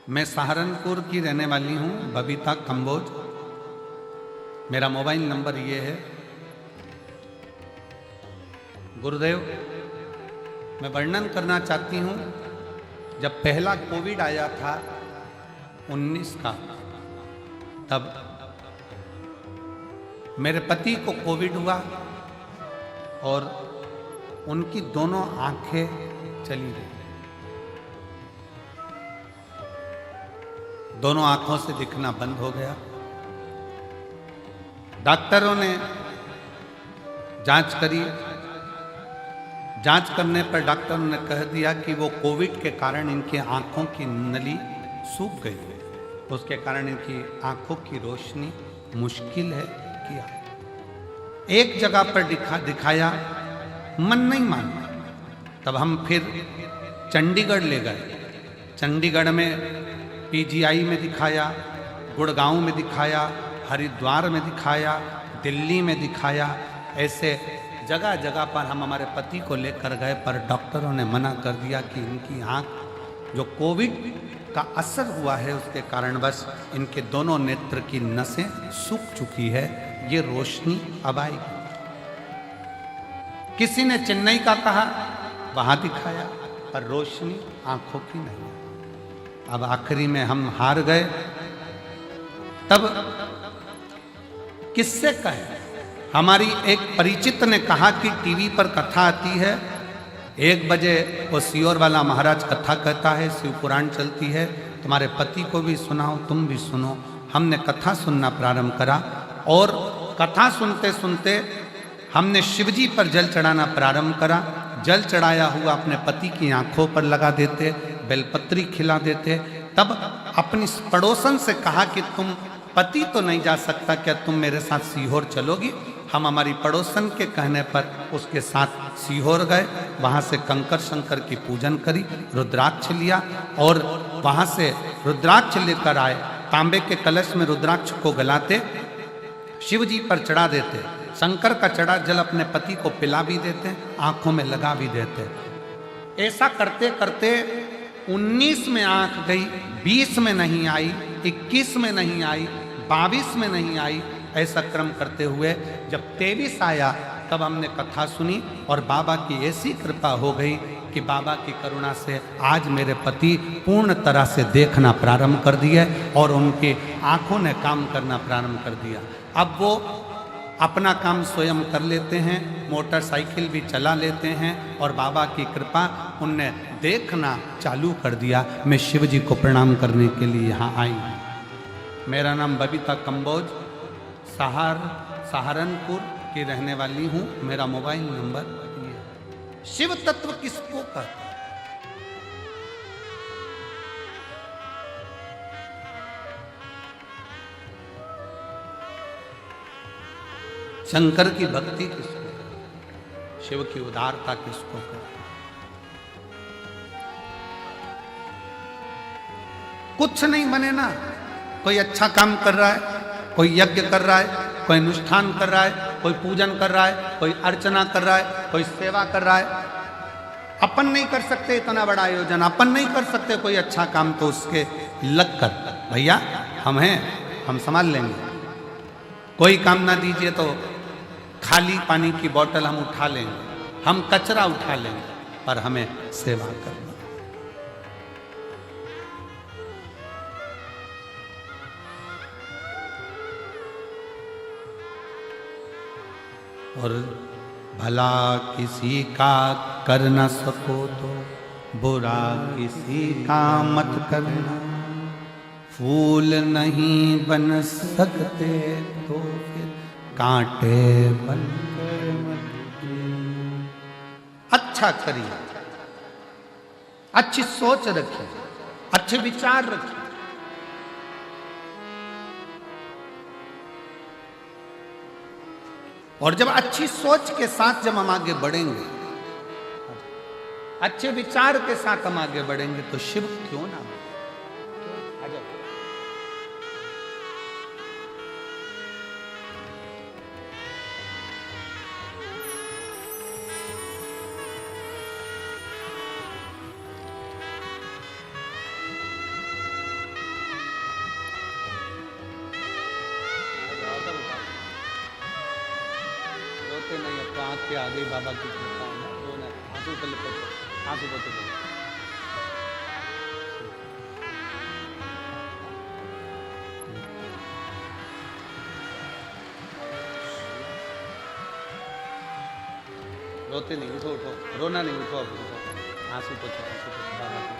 मैं सहारनपुर की रहने वाली हूँ, बबीता कंबोज। मेरा मोबाइल नंबर ये है। गुरुदेव, मैं वर्णन करना चाहती हूँ, जब पहला कोविड आया था 19 का, तब मेरे पति को कोविड हुआ और उनकी दोनों आंखें चली गई। दोनों आंखों से दिखना बंद हो गया। डॉक्टरों ने जांच करी। जांच करने पर डॉक्टरों ने कह दिया कि वो कोविड के कारण इनकी आंखों की नली सूख गई है, उसके कारण इनकी आंखों की रोशनी मुश्किल है किया। एक जगह पर दिखाया, मन नहीं माना। तब हम फिर चंडीगढ़ ले गए। चंडीगढ़ में पीजीआई में दिखाया, गुड़गांव में दिखाया, हरिद्वार में दिखाया, दिल्ली में दिखाया। ऐसे जगह जगह पर हम हमारे पति को लेकर गए, पर डॉक्टरों ने मना कर दिया कि इनकी आंख जो कोविड का असर हुआ है उसके कारण बस इनके दोनों नेत्र की नसें सूख चुकी है, ये रोशनी अब आएगी। किसी ने चेन्नई का कहा, वहां दिखाया, पर रोशनी आंखों की नहीं। अब आखिरी में हम हार गए। तब किससे कहे? हमारी एक परिचित ने कहा कि टीवी पर कथा आती है, 1 बजे वो सियोर वाला महाराज कथा कहता है, शिव पुराण चलती है, तुम्हारे पति को भी सुनाओ, तुम भी सुनो। हमने कथा सुनना प्रारंभ करा और कथा सुनते सुनते हमने शिवजी पर जल चढ़ाना प्रारंभ करा। जल चढ़ाया हुआ अपने पति की आंखों पर लगा देते, बेलपत्री खिला देते। तब अपनी पड़ोसन से कहा कि तुम, पति तो नहीं जा सकता, क्या तुम मेरे साथ सीहोर चलोगी? हम हमारी पड़ोसन के कहने पर उसके साथ सीहोर गए। वहाँ से कंकर शंकर की पूजन करी, रुद्राक्ष लिया और वहाँ से रुद्राक्ष लेकर आए। तांबे के कलश में रुद्राक्ष को गलाते, शिव जी पर चढ़ा देते। शंकर का चढ़ा जल अपने पति को पिला भी देते, आंखों में लगा भी देते। ऐसा करते करते 19 में आंख गई, 20 में नहीं आई, 21 में नहीं आई, 22 में नहीं आई। ऐसा क्रम करते हुए जब 23 आया तब हमने कथा सुनी और बाबा की ऐसी कृपा हो गई कि बाबा की करुणा से आज मेरे पति पूर्ण तरह से देखना प्रारंभ कर दिए और उनकी आंखों ने काम करना प्रारंभ कर दिया। अब वो अपना काम स्वयं कर लेते हैं, मोटरसाइकिल भी चला लेते हैं और बाबा की कृपा उनने देखना चालू कर दिया। मैं शिव जी को प्रणाम करने के लिए यहाँ आई। मेरा नाम बबीता कंबोज, सहारनपुर की रहने वाली हूँ। मेरा मोबाइल नंबर ये है। शिव तत्व किसको कहते हैं? शंकर की भक्ति किसको कहते? शिव की उदारता किसको कहते? कुछ नहीं बने ना। कोई अच्छा काम कर रहा है, कोई यज्ञ कर रहा है, कोई अनुष्ठान कर रहा है, कोई पूजन कर रहा है, कोई अर्चना कर रहा है, कोई सेवा कर रहा है। अपन नहीं कर सकते इतना बड़ा आयोजन, अपन नहीं कर सकते कोई अच्छा काम, तो उसके लग कर भैया हम हैं, हम संभाल लेंगे। कोई काम ना दीजिए तो खाली पानी की बोतल हम उठा लेंगे, हम कचरा उठा लेंगे, पर हमें सेवा करना। और भला किसी का कर न सको तो बुरा किसी का मत करना, फूल नहीं बन सकते तो फिर कांटे बनकर मत। अच्छा करिए, अच्छी सोच रखिए, अच्छे विचार रखिए। और जब अच्छी सोच के साथ जब हम आगे बढ़ेंगे, अच्छे विचार के साथ हम आगे बढ़ेंगे, तो शिव क्यों ना हो। आ जाओ। रोते नहीं, अब तो आंख के आगे बाबा की कृपा है ना, रोना आंसू पहले पोछो, आंसू पोछो पहले। रोते नहीं, उठो उठो, रोना नहीं, उठो अब उठो, आंसू पोछो, आंसू पोछो बाबा को।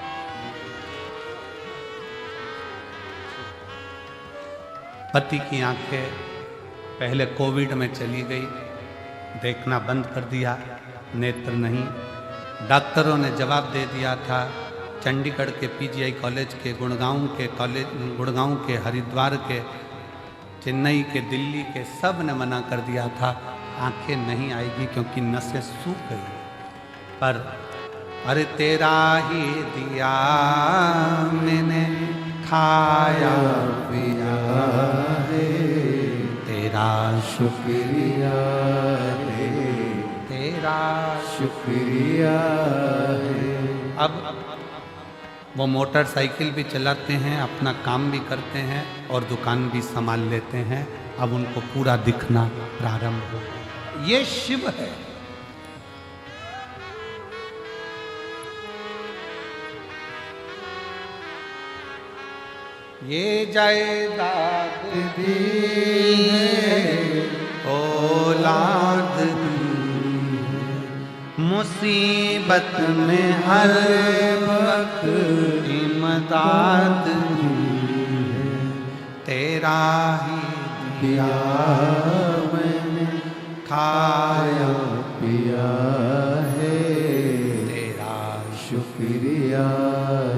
पति की आंखें पहले कोविड में चली गई, देखना बंद कर दिया, नेत्र नहीं। डॉक्टरों ने जवाब दे दिया था, चंडीगढ़ के पीजीआई कॉलेज के, गुड़गांव के, हरिद्वार के, चेन्नई के, दिल्ली के, सब ने मना कर दिया था आंखें नहीं आएगी क्योंकि नसें सूख गई। पर अरे तेरा ही दिया मैंने खाया पिया रे, तेरा शुक्रिया रे, तेरा शुक्रिया है। अब वो मोटरसाइकिल भी चलाते हैं, अपना काम भी करते हैं और दुकान भी संभाल लेते हैं। अब उनको पूरा दिखना प्रारंभ हो, ये शिव है। ये जायदाद दी है, औलाद दी, मुसीबत में हर वक्त इमदाद दी है, तेरा ही दिया मैंने खाया पिया है, तेरा शुक्रिया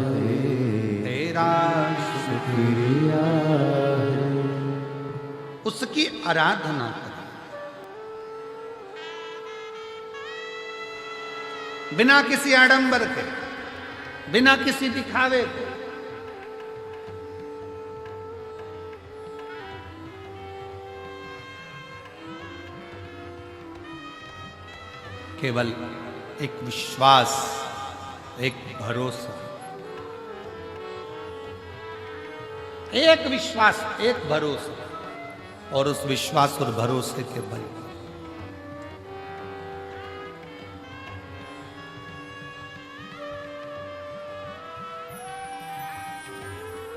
है, तेरा शुक्रिया है। उसकी आराधना करें बिना किसी आडंबर के, बिना किसी दिखावे के। केवल एक विश्वास, एक भरोसा, एक विश्वास, एक भरोसा, और उस विश्वास और भरोसे के बल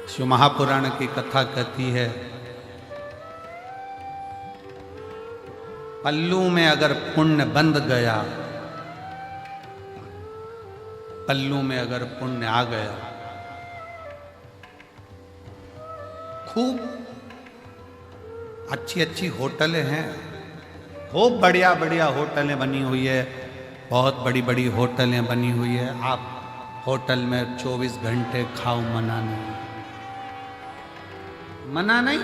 शिव महापुराण की कथा कहती है, पल्लू में अगर पुण्य बंध गया, पल्लू में अगर पुण्य आ गया, खूब अच्छी अच्छी होटलें हैं, खूब बढ़िया बढ़िया होटलें बनी हुई है, बहुत बड़ी बड़ी होटलें बनी हुई है। आप होटल में 24 घंटे खाओ, मना नहीं, मना नहीं।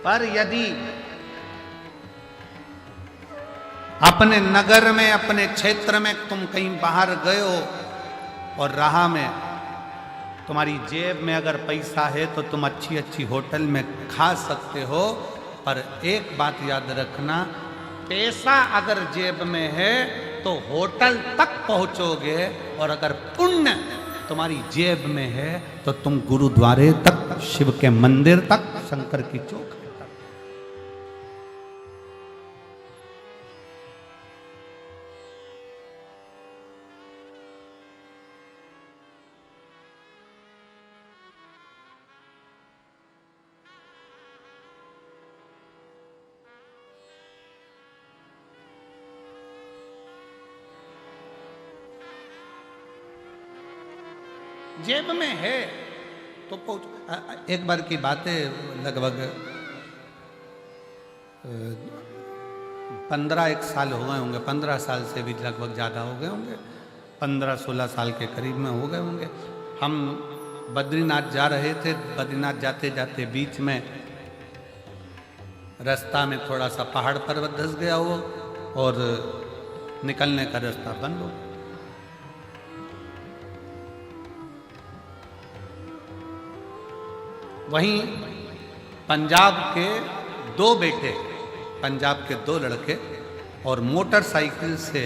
पर यदि अपने नगर में, अपने क्षेत्र में तुम कहीं बाहर गए हो और राह में तुम्हारी जेब में अगर पैसा है तो तुम अच्छी अच्छी होटल में खा सकते हो, पर एक बात याद रखना, पैसा अगर जेब में है तो होटल तक पहुंचोगे, और अगर पुण्य तुम्हारी जेब में है तो तुम गुरुद्वारे तक, शिव के मंदिर तक, शंकर की चौक तक। जेब में है तो पहुंच। एक बार की बात है, लगभग 15 साल हो गए होंगे, 15 साल से भी लगभग ज़्यादा हो गए होंगे, 15-16 साल के करीब में हो गए होंगे। हम बद्रीनाथ जा रहे थे। बद्रीनाथ जाते जाते बीच में रास्ता में थोड़ा सा पहाड़ पर्वत धंस गया वो, और निकलने का रास्ता बंद हो। वहीं पंजाब के 2 बेटे, पंजाब के 2 लड़के और मोटरसाइकिल से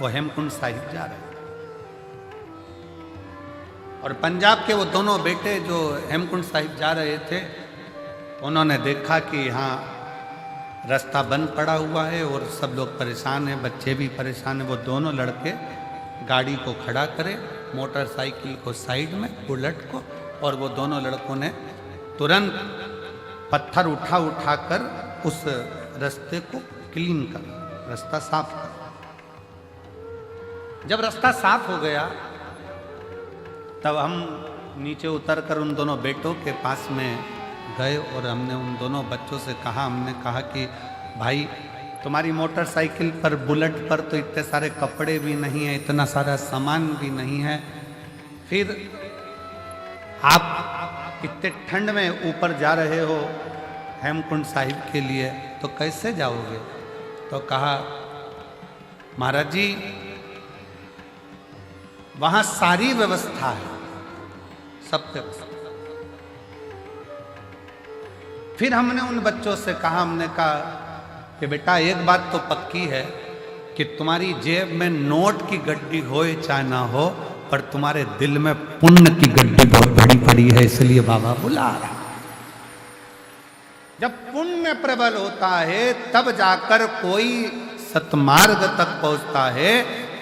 वो हेमकुंड साहिब जा रहे हैं। और पंजाब के वो दोनों बेटे जो हेमकुंड साहिब जा रहे थे, उन्होंने देखा कि यहाँ रास्ता बंद पड़ा हुआ है और सब लोग परेशान हैं, बच्चे भी परेशान हैं। वो दोनों लड़के गाड़ी को खड़ा करे, मोटरसाइकिल को साइड में, बुलेट को, और वो दोनों लड़कों ने तुरंत पत्थर उठा कर उस रास्ते को क्लीन कर, रास्ता साफ कर। जब रास्ता साफ हो गया तब हम नीचे उतर कर उन दोनों बेटों के पास में गए और हमने उन दोनों बच्चों से कहा, हमने कहा कि भाई तुम्हारी मोटरसाइकिल पर, बुलेट पर तो इतने सारे कपड़े भी नहीं है, इतना सारा सामान भी नहीं है, फिर आप इतने ठंड में ऊपर जा रहे हो हेमकुंड साहिब के लिए, तो कैसे जाओगे? तो कहा महाराज जी वहां सारी व्यवस्था है, सब व्यवस्था। फिर हमने उन बच्चों से कहा, हमने कहा कि बेटा एक बात तो पक्की है कि तुम्हारी जेब में नोट की गड्डी हो चाहे ना हो, पर तुम्हारे दिल में पुण्य की गड्डी बहुत बड़ी पड़ी है, इसलिए बाबा बुला रहा। जब पुण्य प्रबल होता है तब जाकर कोई सतमार्ग तक पहुंचता है,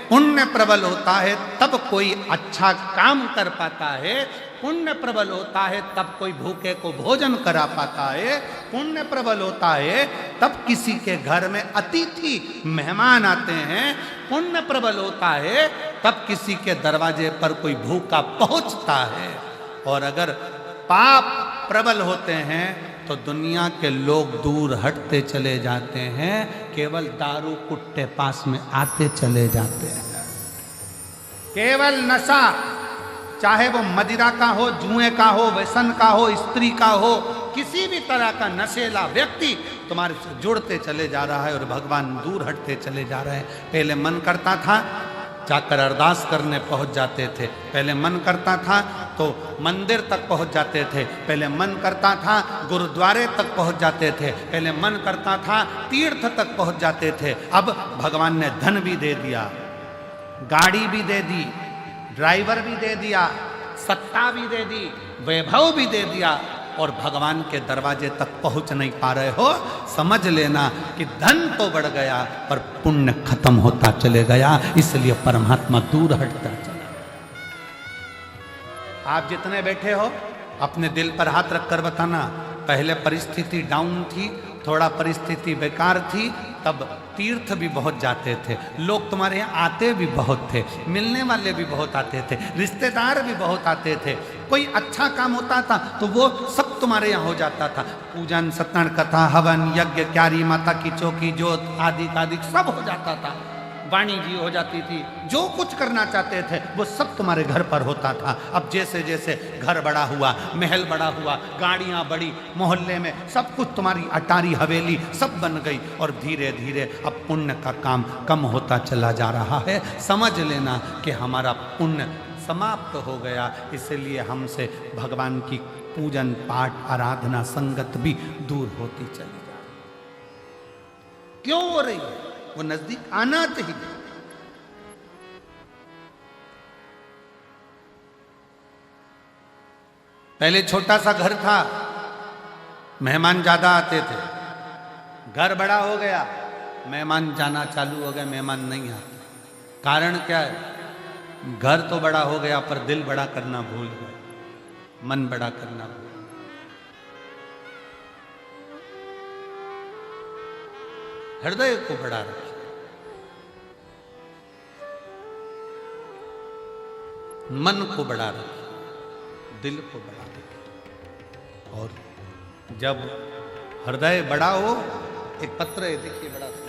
पुण्य प्रबल होता है तब कोई अच्छा काम कर पाता है, पुण्य प्रबल होता है तब कोई भूखे को भोजन करा पाता है, पुण्य प्रबल होता है तब किसी के घर में अतिथि मेहमान आते हैं, पुण्य प्रबल होता है तब किसी के दरवाजे पर कोई भूखा पहुंचता है। और अगर पाप प्रबल होते हैं तो दुनिया के लोग दूर हटते चले जाते हैं, केवल दारू कुट्टे पास में आते चले जाते हैं। केवल नशा, चाहे वो मदिरा का हो, जुए का हो, व्यसन का हो, स्त्री का हो, किसी भी तरह का नशेला व्यक्ति तुम्हारे से जुड़ते चले जा रहा है और भगवान दूर हटते चले जा रहे हैं। पहले मन करता था जाकर अरदास करने पहुंच जाते थे, पहले मन करता था तो मंदिर तक पहुंच जाते थे, पहले मन करता था गुरुद्वारे तक पहुंच जाते थे, पहले मन करता था तीर्थ तक पहुंच जाते थे। अब भगवान ने धन भी दे दिया, गाड़ी भी दे दी, ड्राइवर भी दे दिया, सत्ता भी दे दी, वैभव भी दे दिया, और भगवान के दरवाजे तक पहुंच नहीं पा रहे हो। समझ लेना कि धन तो बढ़ गया पर पुण्य खत्म होता चले गया, इसलिए परमात्मा दूर हटता चला। आप जितने बैठे हो अपने दिल पर हाथ रखकर बताना, पहले परिस्थिति डाउन थी, थोड़ा परिस्थिति बेकार थी, तब तीर्थ भी बहुत जाते थे, लोग तुम्हारे यहाँ आते भी बहुत थे, मिलने वाले भी बहुत आते थे, रिश्तेदार भी बहुत आते थे, कोई अच्छा काम होता था तो वो सब तुम्हारे यहाँ हो जाता था, पूजन, सत्संग, कथा, हवन, यज्ञ, क्यारी माता की चौकी, जोत आदि आदि सब हो जाता था, वाणी जी हो जाती थी, जो कुछ करना चाहते थे वो सब तुम्हारे घर पर होता था। अब जैसे जैसे घर बड़ा हुआ, महल बड़ा हुआ, गाड़ियाँ बढ़ी, मोहल्ले में सब कुछ तुम्हारी अटारी हवेली सब बन गई, और धीरे धीरे अब पुण्य का काम कम होता चला जा रहा है। समझ लेना कि हमारा पुण्य समाप्त हो गया, इसलिए हमसे भगवान की पूजन पाठ आराधना संगत भी दूर होती चली जा रही। क्यों हो रही है? वो नजदीक आना चाहिए। पहले छोटा सा घर था, मेहमान ज्यादा आते थे, घर बड़ा हो गया, मेहमान जाना चालू हो गया, मेहमान नहीं आते। कारण क्या है? घर तो बड़ा हो गया पर दिल बड़ा करना भूल गए, मन बड़ा करना भूल गए। हृदय को बड़ा रखे, मन को बड़ा रखे। दिल को बड़ा देखिए। और जब हृदय बड़ा हो, एक पत्र है देखिए बड़ा सुंदर।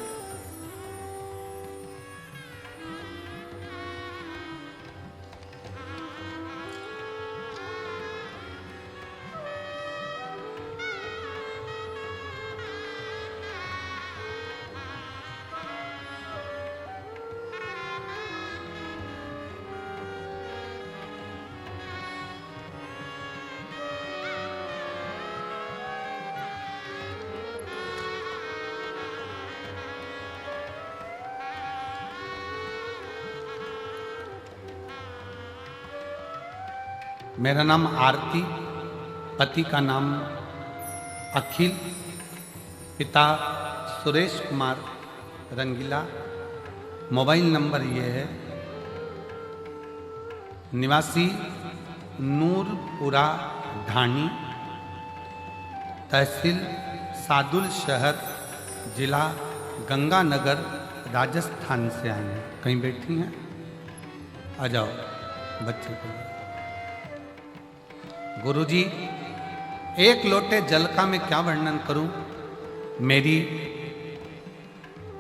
मेरा नाम आरती, पति का नाम अखिल, पिता सुरेश कुमार रंगीला। मोबाइल नंबर ये है, निवासी नूरपुरा ढाणी, तहसील सादुल शहर, जिला गंगानगर, राजस्थान से आए हैं। कहीं बैठी हैं? आ जाओ बच्चे को। गुरुजी, एक लोटे जल का मैं क्या वर्णन करूं। मेरी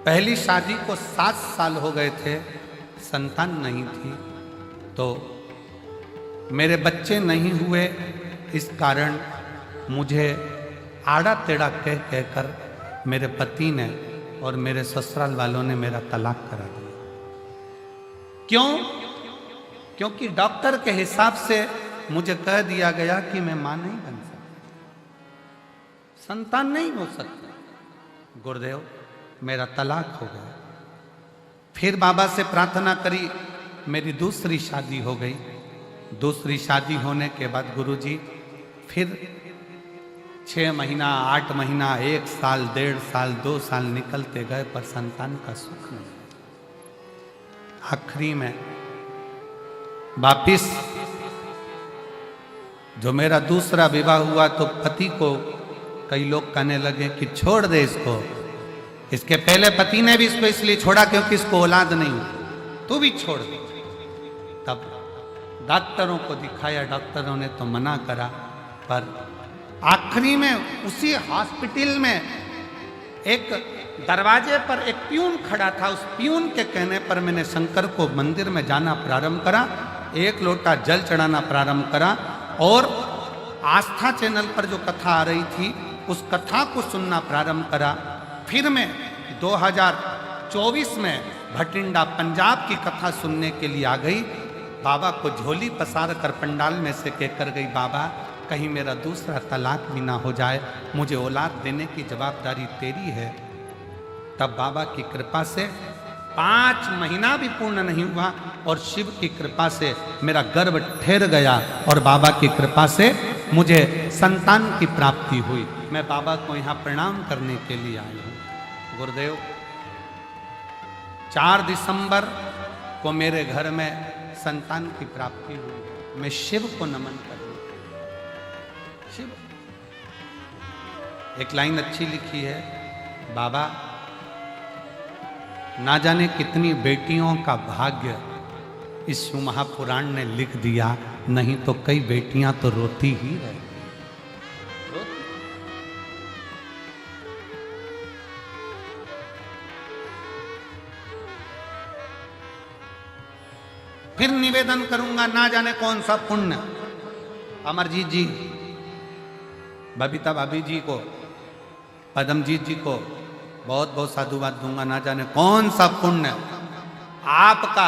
पहली शादी को 7 साल हो गए थे, संतान नहीं थी, तो मेरे बच्चे नहीं हुए। इस कारण मुझे आड़ा टेढ़ा कह कहकर मेरे पति ने और मेरे ससुराल वालों ने मेरा तलाक करा दिया। क्यों? क्योंकि डॉक्टर के हिसाब से मुझे कह दिया गया कि मैं मां नहीं बन सकती, संतान नहीं हो सकता। गुरुदेव, मेरा तलाक हो गया। फिर बाबा से प्रार्थना करी, मेरी दूसरी शादी हो गई। दूसरी शादी होने के बाद गुरुजी फिर 6 महीना, 8 महीना, 1 साल, 1.5 साल, 2 साल निकलते गए, पर संतान का सुख नहीं। आखिरी में वापिस जो मेरा दूसरा विवाह हुआ, तो पति को कई लोग कहने लगे कि छोड़ दे इसको। इसके पहले पति ने भी इसको इसलिए छोड़ा क्योंकि इसको औलाद नहीं हुई, तू भी छोड़ दे। तब डॉक्टरों को दिखाया, डॉक्टरों ने तो मना करा, पर आखिरी में उसी हॉस्पिटल में एक दरवाजे पर एक प्यून खड़ा था। उस प्यून के कहने पर मैंने शंकर को मंदिर में जाना प्रारंभ करा, 1 लोटा जल चढ़ाना प्रारंभ करा, और आस्था चैनल पर जो कथा आ रही थी उस कथा को सुनना प्रारंभ करा। फिर मैं 2024 में भटिंडा पंजाब की कथा सुनने के लिए आ गई। बाबा को झोली पसार कर पंडाल में से कहकर गई, बाबा कहीं मेरा दूसरा तलाक भी ना हो जाए, मुझे औलाद देने की जवाबदारी तेरी है। तब बाबा की कृपा से 5 महीना भी पूर्ण नहीं हुआ और शिव की कृपा से मेरा गर्भ ठहर गया और बाबा की कृपा से मुझे संतान की प्राप्ति हुई। मैं बाबा को यहाँ प्रणाम करने के लिए आई हूँ। गुरुदेव, 4 दिसंबर को मेरे घर में संतान की प्राप्ति हुई। मैं शिव को नमन करूँ। शिव, एक लाइन अच्छी लिखी है, बाबा ना जाने कितनी बेटियों का भाग्य इस शिव महापुराण ने लिख दिया, नहीं तो कई बेटियां तो रोती ही रह। फिर निवेदन करूंगा, ना जाने कौन सा पुण्य अमरजीत जी, बबीता भाभी जी को, पदमजीत जी को बहुत बहुत साधुवाद दूंगा। ना जाने कौन सा पुण्य आपका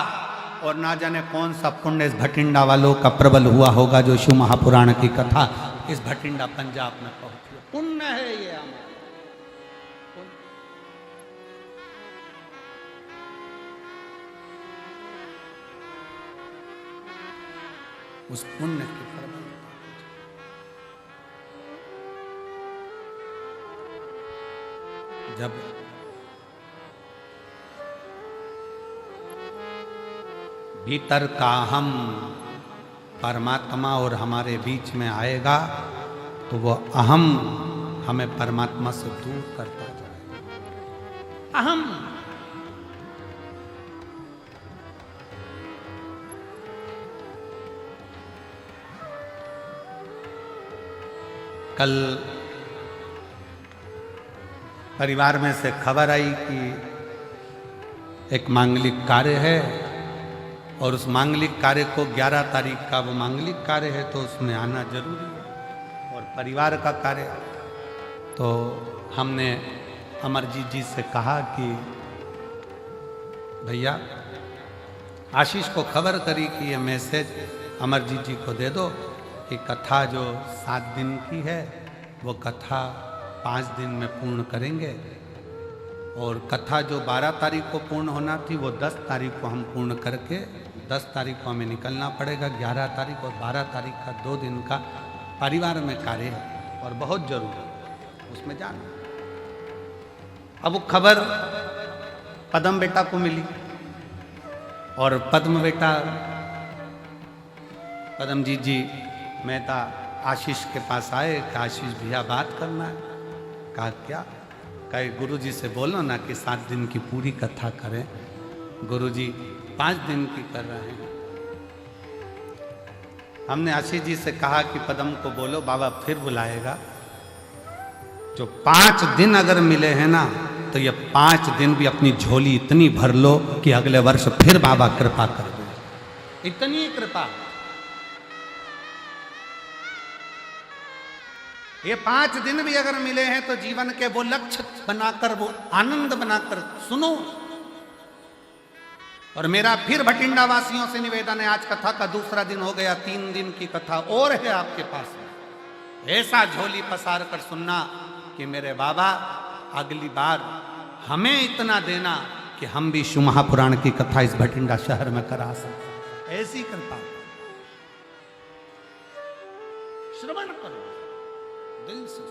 और ना जाने कौन सा पुण्य इस भटिंडा वालों का प्रबल हुआ होगा, जो शिव महापुराण की कथा इस भटिंडा पंजाब में पहुंची। पुण्य है ये हमारा। उस पुण्य के प्रबल जब भीतर का हम परमात्मा और हमारे बीच में आएगा, तो वो अहम हमें परमात्मा से दूर करता जाएगा। अहम कल परिवार में से खबर आई कि एक मांगलिक कार्य है और उस मांगलिक कार्य को 11 तारीख का वो मांगलिक कार्य है, तो उसमें आना जरूरी है और परिवार का कार्य। तो हमने अमरजीत जी से कहा कि भैया आशीष को खबर करी कि ये मैसेज अमरजीत जी को दे दो कि कथा जो 7 दिन की है वो कथा 5 दिन में पूर्ण करेंगे, और कथा जो 12 तारीख को पूर्ण होना थी वो 10 तारीख को हम पूर्ण करके 10 तारीख को हमें निकलना पड़ेगा। 11 तारीख और 12 तारीख का 2 दिन का परिवार में कार्य है और बहुत जरूरी है, उसमें जाना। अब वो खबर पद्म बेटा को मिली और पद्म बेटा पद्मजीत जी मेहता आशीष के पास आए कि आशीष भैया बात करना है। कहा क्या? कहे गुरुजी से बोलो ना कि 7 दिन की पूरी कथा करें, गुरुजी 5 दिन की कर रहे हैं। हमने आशीष जी से कहा कि पद्म को बोलो, बाबा फिर बुलाएगा। जो 5 दिन अगर मिले हैं ना, तो ये 5 दिन भी अपनी झोली इतनी भर लो कि अगले वर्ष फिर बाबा कृपा कर दो। इतनी कृपा। ये 5 दिन भी अगर मिले हैं तो जीवन के वो लक्ष्य बनाकर, वो आनंद बनाकर सुनो। और मेरा फिर भटिंडा वासियों से निवेदन है, आज कथा का दूसरा दिन हो गया, 3 दिन की कथा और है आपके पास में। ऐसा झोली पसार कर सुनना कि मेरे बाबा अगली बार हमें इतना देना कि हम भी शिव महापुराण की कथा इस भटिंडा शहर में करा सकते। ऐसी कृपा श्रवण करो दिल से।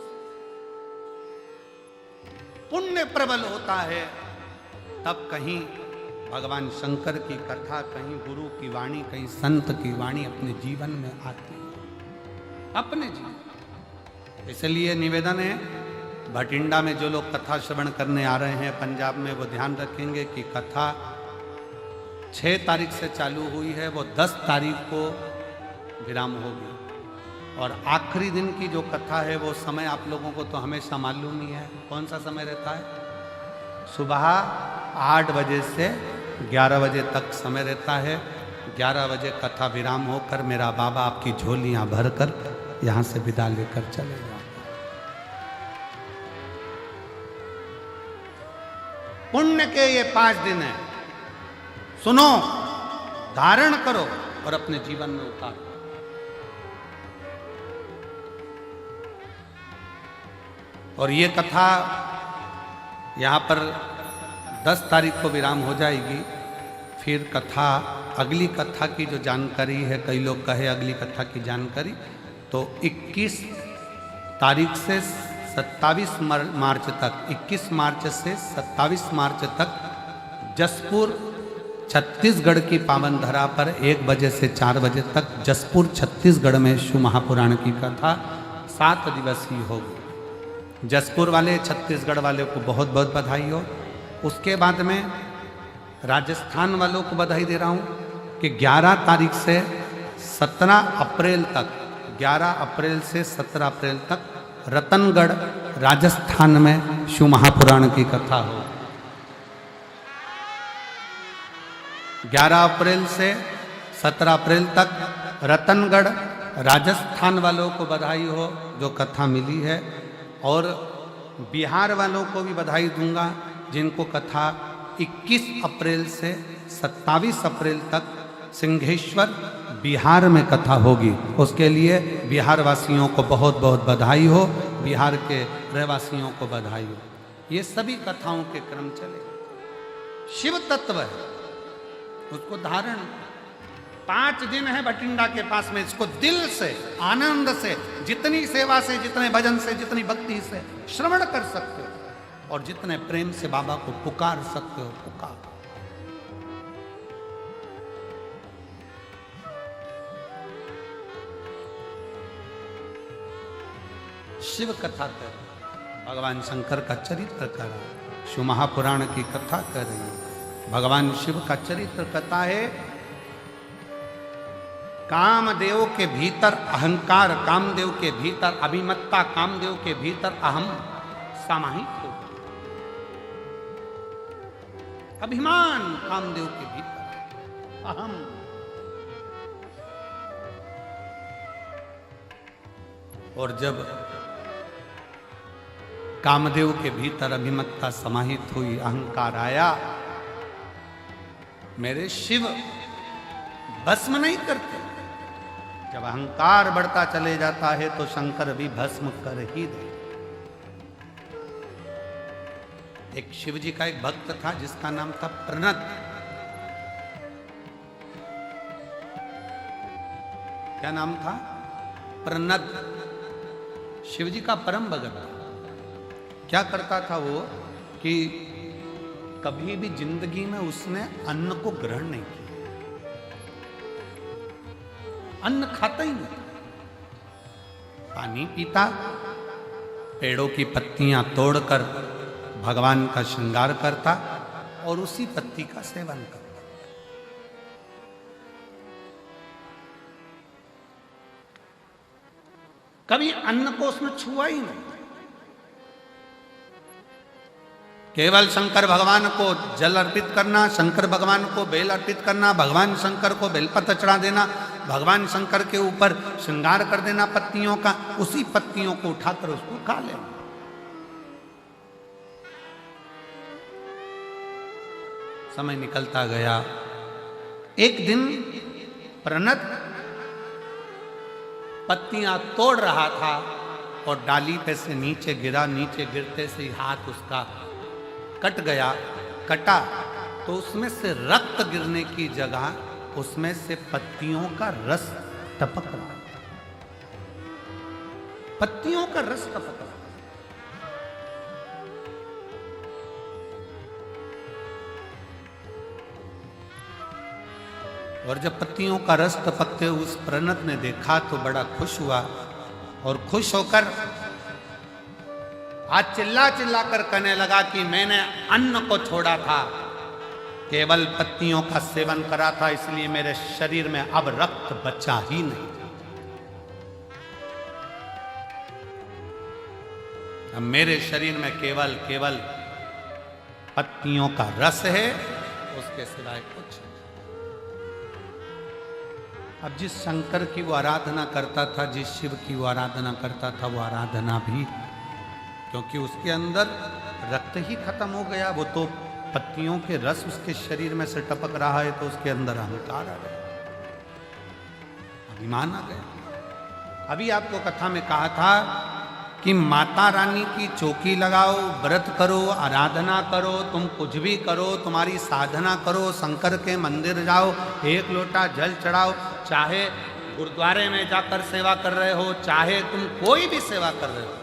पुण्य प्रबल होता है तब कहीं भगवान शंकर की कथा, कहीं गुरु की वाणी, कहीं संत की वाणी अपने जीवन में आती है, अपने जीवन। इसलिए निवेदन है, भटिंडा में जो लोग कथा श्रवण करने आ रहे हैं पंजाब में, वो ध्यान रखेंगे कि कथा 6 तारीख से चालू हुई है, वो 10 तारीख को विराम होगी। और आखिरी दिन की जो कथा है वो समय आप लोगों को तो हमेशा मालूम ही है। कौन सा समय रहता है? सुबह 8 बजे से 11 बजे तक समय रहता है। 11 बजे कथा विराम होकर मेरा बाबा आपकी झोलियां भरकर यहाँ से विदा लेकर चले जाते। पुण्य के ये 5 दिन है, सुनो, धारण करो और अपने जीवन में उतारो। और ये कथा यहाँ पर 10 तारीख को विराम हो जाएगी। फिर कथा, अगली कथा की जो जानकारी है, कई लोग कहे अगली कथा की जानकारी, तो 21 तारीख से 27 मार्च तक, 21 मार्च से 27 मार्च तक जसपुर छत्तीसगढ़ की पावन धरा पर 1 बजे से 4 बजे तक जसपुर छत्तीसगढ़ में शिव महापुराण की कथा 7 दिवसीय होगी। जसपुर वाले, छत्तीसगढ़ वाले को बहुत बहुत बधाई हो। उसके बाद में राजस्थान वालों को बधाई दे रहा हूँ कि 11 तारीख से 17 अप्रैल तक, 11 अप्रैल से 17 अप्रैल तक रतनगढ़ राजस्थान में शिव महापुराण की कथा हो। 11 अप्रैल से 17 अप्रैल तक रतनगढ़ राजस्थान वालों को बधाई हो जो कथा मिली है। और बिहार वालों को भी बधाई दूंगा जिनको कथा 21 अप्रैल से 27 अप्रैल तक सिंहेश्वर बिहार में कथा होगी। उसके लिए बिहार वासियों को बहुत बहुत बधाई हो, बिहार के रहवासियों को बधाई हो। ये सभी कथाओं के क्रम चले। शिव तत्व है, उसको धारण 5 दिन है भटिंडा के पास में, इसको दिल से, आनंद से, जितनी सेवा से, जितने भजन से, जितनी भक्ति से श्रवण कर सकते हो और जितने प्रेम से बाबा को पुकार सकते हो पुकार। शिव कथा कर, भगवान शंकर का चरित्र कर, शिव महापुराण की कथा कर रही है। भगवान शिव का चरित्र कथा है। कामदेव के भीतर अहंकार, कामदेव के भीतर अभिमत्ता, कामदेव के भीतर अहम समाहित हो गया। अभिमान कामदेव के भीतर अहम। और जब कामदेव के भीतर अभिमत्ता समाहित हुई, अहंकार आया, मेरे शिव भस्म नहीं करते। जब अहंकार बढ़ता चले जाता है तो शंकर भी भस्म कर ही दे। एक शिव जी का एक भक्त था जिसका नाम था प्रणत। क्या नाम था? प्रणत। शिव जी का परम भगत था। क्या करता था वो कि कभी भी जिंदगी में उसने अन्न को ग्रहण नहीं किया, अन्न खाता ही नहीं, पानी पीता, पेड़ों की पत्तियां तोड़कर भगवान का श्रृंगार करता और उसी पत्ती का सेवन करता। कभी अन्न को उसने छुआ ही नहीं। केवल शंकर भगवान को जल अर्पित करना, शंकर भगवान को बेल अर्पित करना, भगवान शंकर को बेलपत्र चढ़ा देना, भगवान शंकर के ऊपर श्रृंगार कर देना पत्तियों का, उसी पत्तियों को उठाकर उसको खा लेना। समय निकलता गया। एक दिन प्रणत पत्तियां तोड़ रहा था और डाली पे से नीचे गिरा। नीचे गिरते से ही हाथ उसका कट गया। कटा तो उसमें से रक्त गिरने की जगह उसमें से पत्तियों का रस टपक रहा। पत्तियों का रस टपक रहा। और जब पत्तियों का रस टपकते उस प्रणत ने देखा तो बड़ा खुश हुआ और खुश होकर आज चिल्ला चिल्ला कर कहने लगा कि मैंने अन्न को छोड़ा था, केवल पत्तियों का सेवन करा था, इसलिए मेरे शरीर में अब रक्त बचा ही नहीं। अब मेरे शरीर में केवल पत्तियों का रस है, उसके सिवाय कुछ नहीं। अब जिस शंकर की वो आराधना करता था, जिस शिव की वो आराधना करता था, वो आराधना भी, क्योंकि उसके अंदर रक्त ही खत्म हो गया, वो तो पत्तियों के रस उसके शरीर में से टपक रहा है, तो उसके अंदर अहंकार आ गया, अभिमान आ गया। अभी आपको कथा में कहा था कि माता रानी की चौकी लगाओ, व्रत करो, आराधना करो, तुम कुछ भी करो, तुम्हारी साधना करो, शंकर के मंदिर जाओ, एक लोटा जल चढ़ाओ, चाहे गुरुद्वारे में जाकर सेवा कर रहे हो, चाहे तुम कोई भी सेवा कर रहे हो,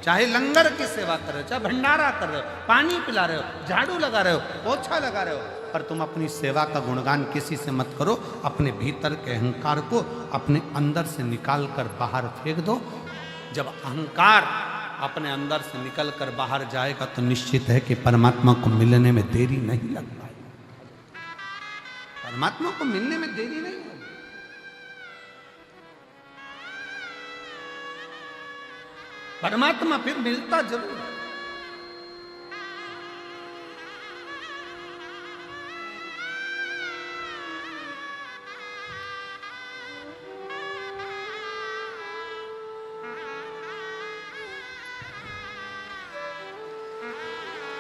चाहे लंगर की सेवा कर रहे हो, चाहे भंडारा कर रहे हो, पानी पिला रहे हो, झाड़ू लगा रहे हो, पोछा लगा रहे हो, पर तुम अपनी सेवा का गुणगान किसी से मत करो। अपने भीतर के अहंकार को अपने अंदर से निकाल कर बाहर फेंक दो। जब अहंकार अपने अंदर से निकल कर बाहर जाएगा तो निश्चित है कि परमात्मा को मिलने में देरी नहीं लग पाएगी। परमात्मा को मिलने में देरी नहीं होगी। परमात्मा फिर मिलता जरूर है।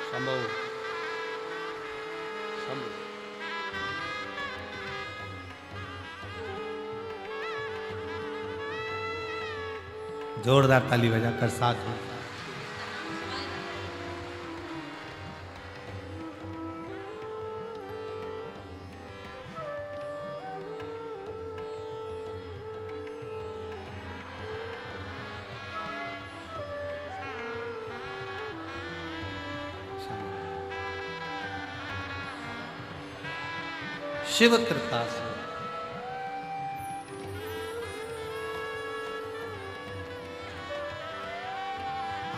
शंभो शंभो। जोरदार ताली बजाकर साथ में शिव कृपा से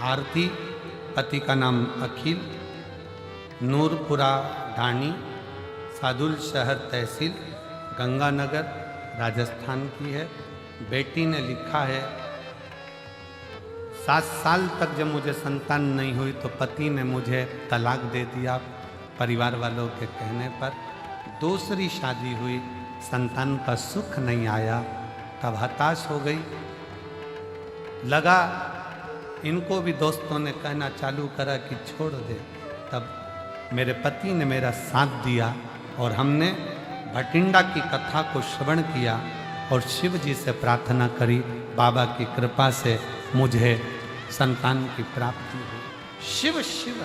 आरती, पति का नाम अखिल, नूरपुरा ढाणी, सादुल शहर तहसील, गंगानगर, राजस्थान की है। बेटी ने लिखा है 7 साल तक जब मुझे संतान नहीं हुई तो पति ने मुझे तलाक दे दिया परिवार वालों के कहने पर। दूसरी शादी हुई, संतान का सुख नहीं आया, तब हताश हो गई। लगा इनको भी दोस्तों ने कहना चालू करा कि छोड़ दे। तब मेरे पति ने मेरा साथ दिया और हमने भटिंडा की कथा को श्रवण किया और शिव जी से प्रार्थना करी, बाबा की कृपा से मुझे संतान की प्राप्ति हुई। शिव शिव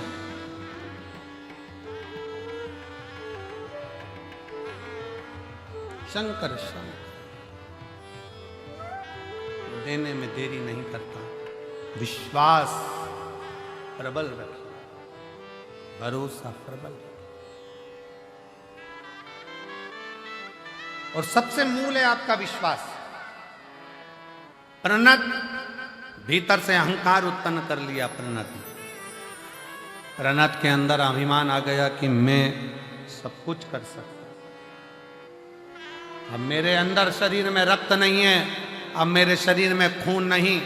शंकर शंकर देने में देरी नहीं करता। विश्वास प्रबल रखिए, भरोसा प्रबल। और सबसे मूल है आपका विश्वास। प्रणत भीतर से अहंकार उत्पन्न कर लिया। प्रणत के अंदर अभिमान आ गया कि मैं सब कुछ कर सकता। अब मेरे अंदर शरीर में रक्त नहीं है, अब मेरे शरीर में खून नहीं,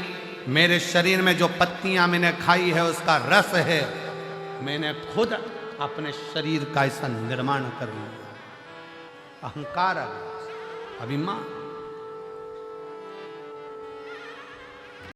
मेरे शरीर में जो पत्तियां मैंने खाई है उसका रस है। मैंने खुद अपने शरीर का ऐसा निर्माण कर लिया। अहंकार आ गया, अभिमान।